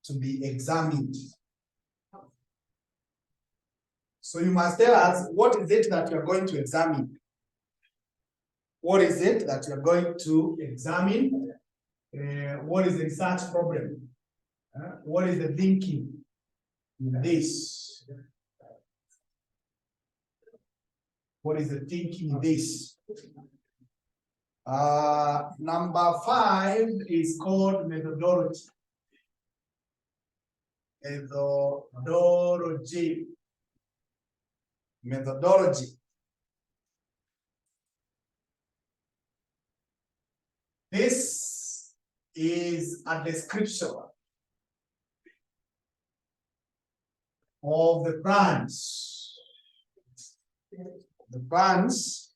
to be examined. So you must tell us, what is it that you are going to examine? What is it that you are going to examine? What is the research problem? What is the thinking in this? What is the thinking in this? Number 5 is called methodology. Methodology. This is a description of the plans. The plans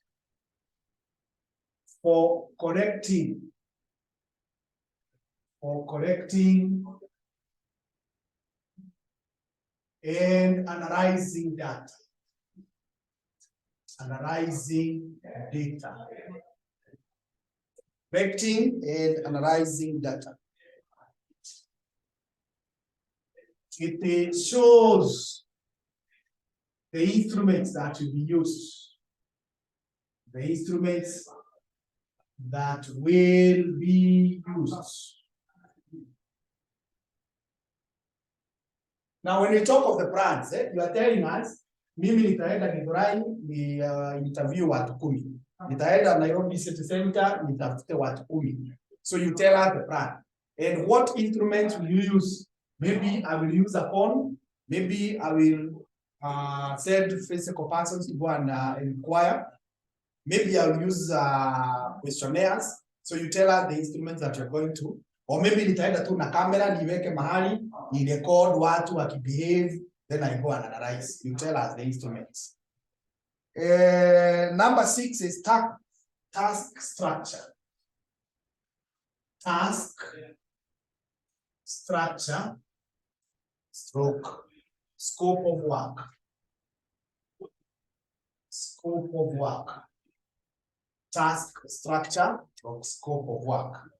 for collecting and analyzing data. Collecting and analyzing data. It shows the instruments that will be used. The instruments that will be used. Now, when we talk of the plans, you are telling us, mimi nitaenda Githurai ni interview watu 10. Nitaenda Nairobi City Center nitafute watu 10. So you tell us the plan. And what instruments will you use? Maybe I will use a phone. Maybe I will send physical persons to go and inquire. Maybe I will use questionnaires. So you tell us the instruments that you're going to. Or maybe nitaenda tu na camera niweke mahali, ni record watu wakibehave, then I go and analyze. You tell us the instruments. Number 6 is task structure. Task structure, stroke, scope of work. Scope of work. Task structure or scope of work.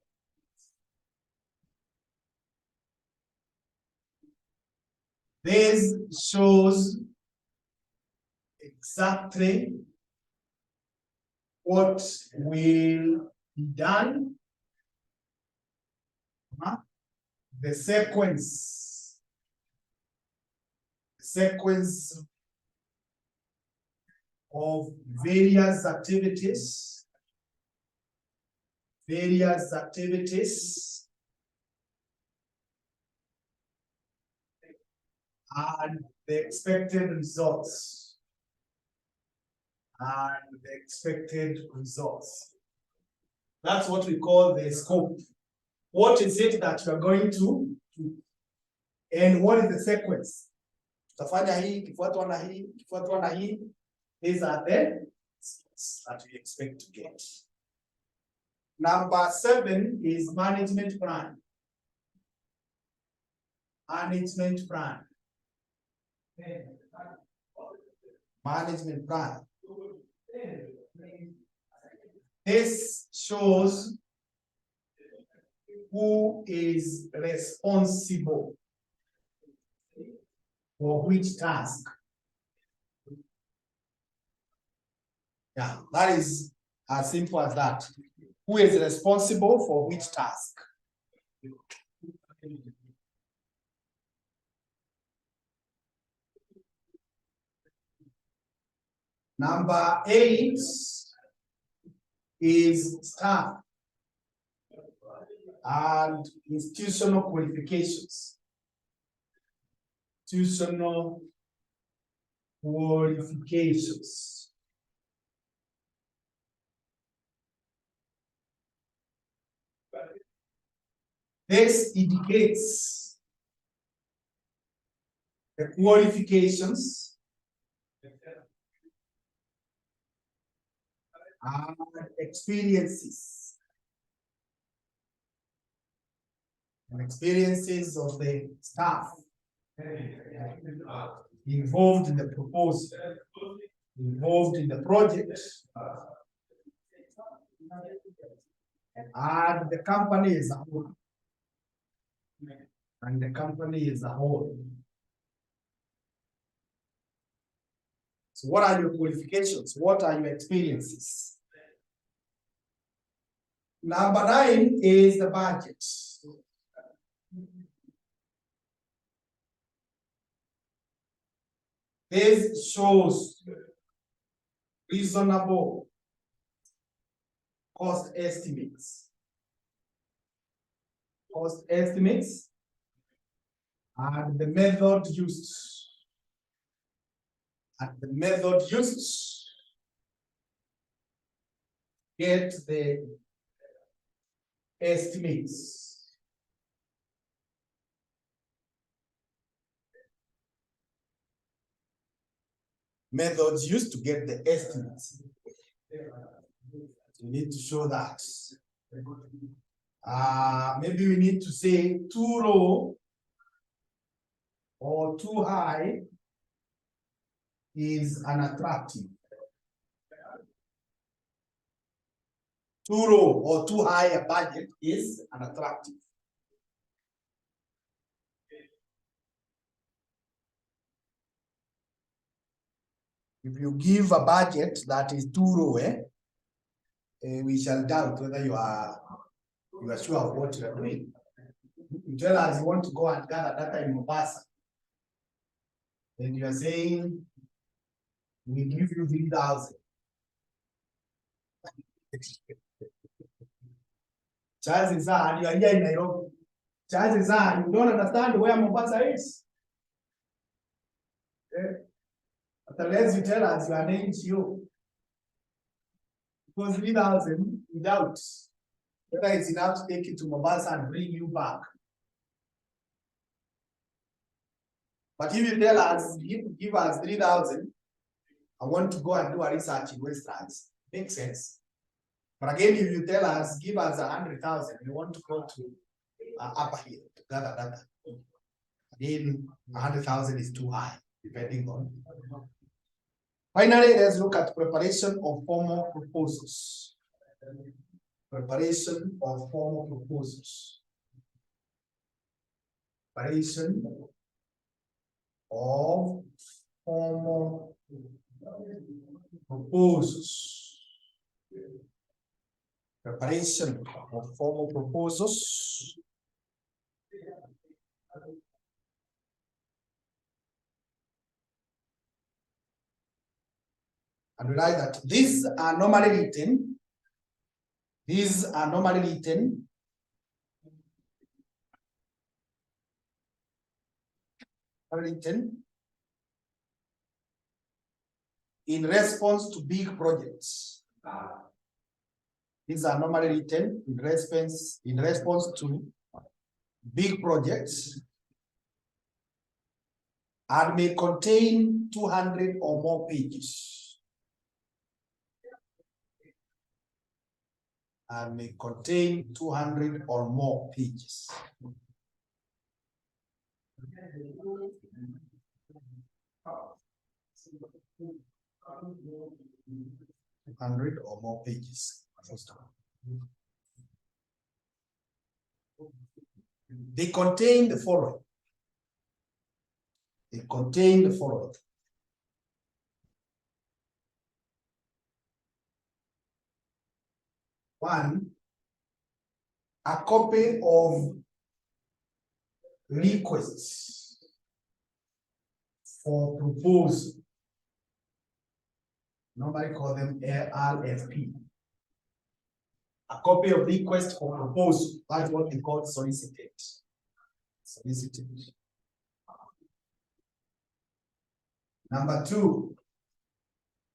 This shows exactly what will be done, the sequence of various activities, and the expected results. That's what we call the scope. What is it that you are going to do? And what is the sequence? Tutafanya hii, kifuatwa na hii, kifuatwa na hii. These are the steps that we expect to get. Number 7 is management plan. Management plan. Management plan. This shows who is responsible for which task. Yeah, that is as simple as that. Who is responsible for which task? Number 8 is staff and institutional qualifications. Institutional qualifications. This indicates the qualifications and experiences. And experiences of the staff involved in the proposal, involved in the project, and the company as a whole. And the company as a whole. So what are your qualifications? What are your experiences? Number 9 is the budget. This shows reasonable cost estimates. Cost estimates and the method used. And the method used get the estimates. methods used to get the estimates. You need to show that. Maybe we need to say too low or too high is unattractive. Too low or too high a budget is unattractive. If you give a budget that is too low, we shall doubt whether you are sure of what you are doing. You tell us you want to go and gather data in Mombasa, and you are saying we give you 3,000. Chances are you are here in Nairobi. Chances are you don't understand where Mombasa is. Unless you tell us your name is you. Because 3,000 without whether it's enough to take it to Mombasa and bring you back. But if you tell us, give us 3,000, I want to go and do a research in Westlands. Makes sense. But again, if you tell us, give us 100,000, we want to go to Upper Hill to gather data. Again, 100,000 is too high, depending on. Finally, let's look at preparation of formal proposals. Preparation of formal proposals. Preparation of formal proposals. Preparation of formal proposals. And realize that these are normally written. These are normally written in response to big projects. These are normally written in response to big projects and may contain 200 or more pages. And may contain 200 or more pages. 200 or more pages. They contain the following. They contain the following. One, a copy of requests for proposal. Normally call them RFP. A copy of request for proposal. That's what we call solicited. Solicited. Number two,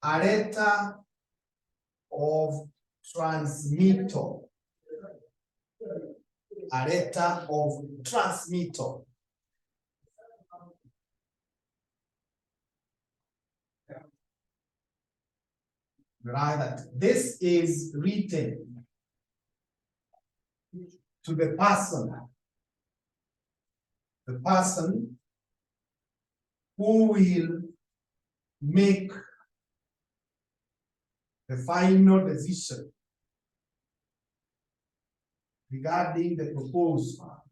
a letter of transmittal. A letter of transmittal. Right, that this is written to the person who will make the final decision regarding the proposal.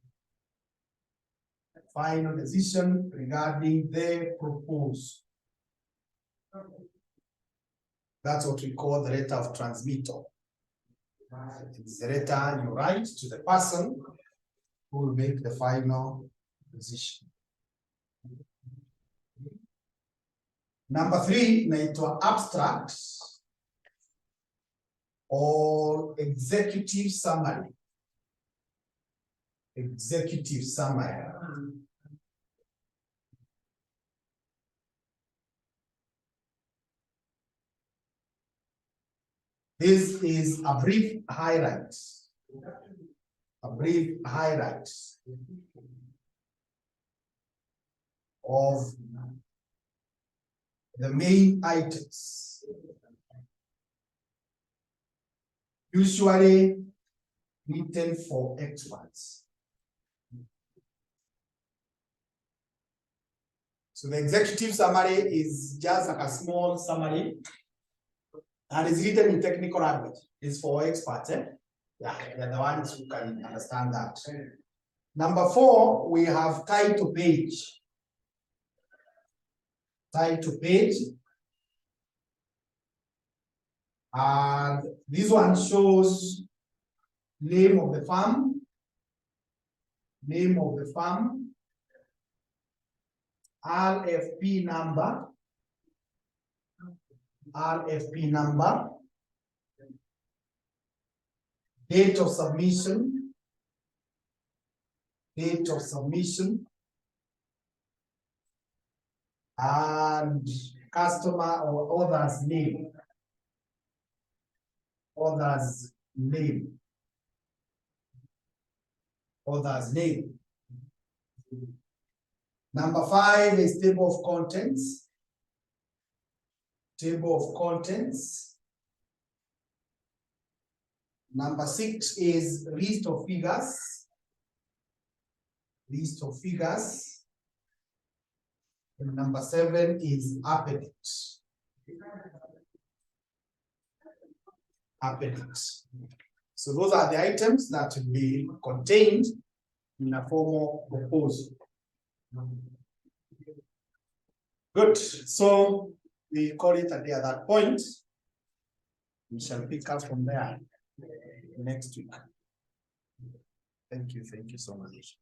Final decision regarding the proposal. That's what we call the letter of transmittal. It's the letter you write to the person who will make the final decision. Number three, inaitwa abstract or executive summary. Executive summary. This is a brief highlight. A brief highlight of the main items. Usually written for experts. So the executive summary is just like a small summary and is written in technical language. It's for experts. Yeah, they're the ones who can understand that. Number 4, we have title page. Title page. And this one shows name of the firm, RFP number, date of submission, and customer or owner's name. Number 5 is table of contents. Number 6 is list of figures. And number 7 is appendix. So those are the items that will be contained in a formal proposal. Good. So we call it a day at that point. We shall pick up from there next week. Thank you so much.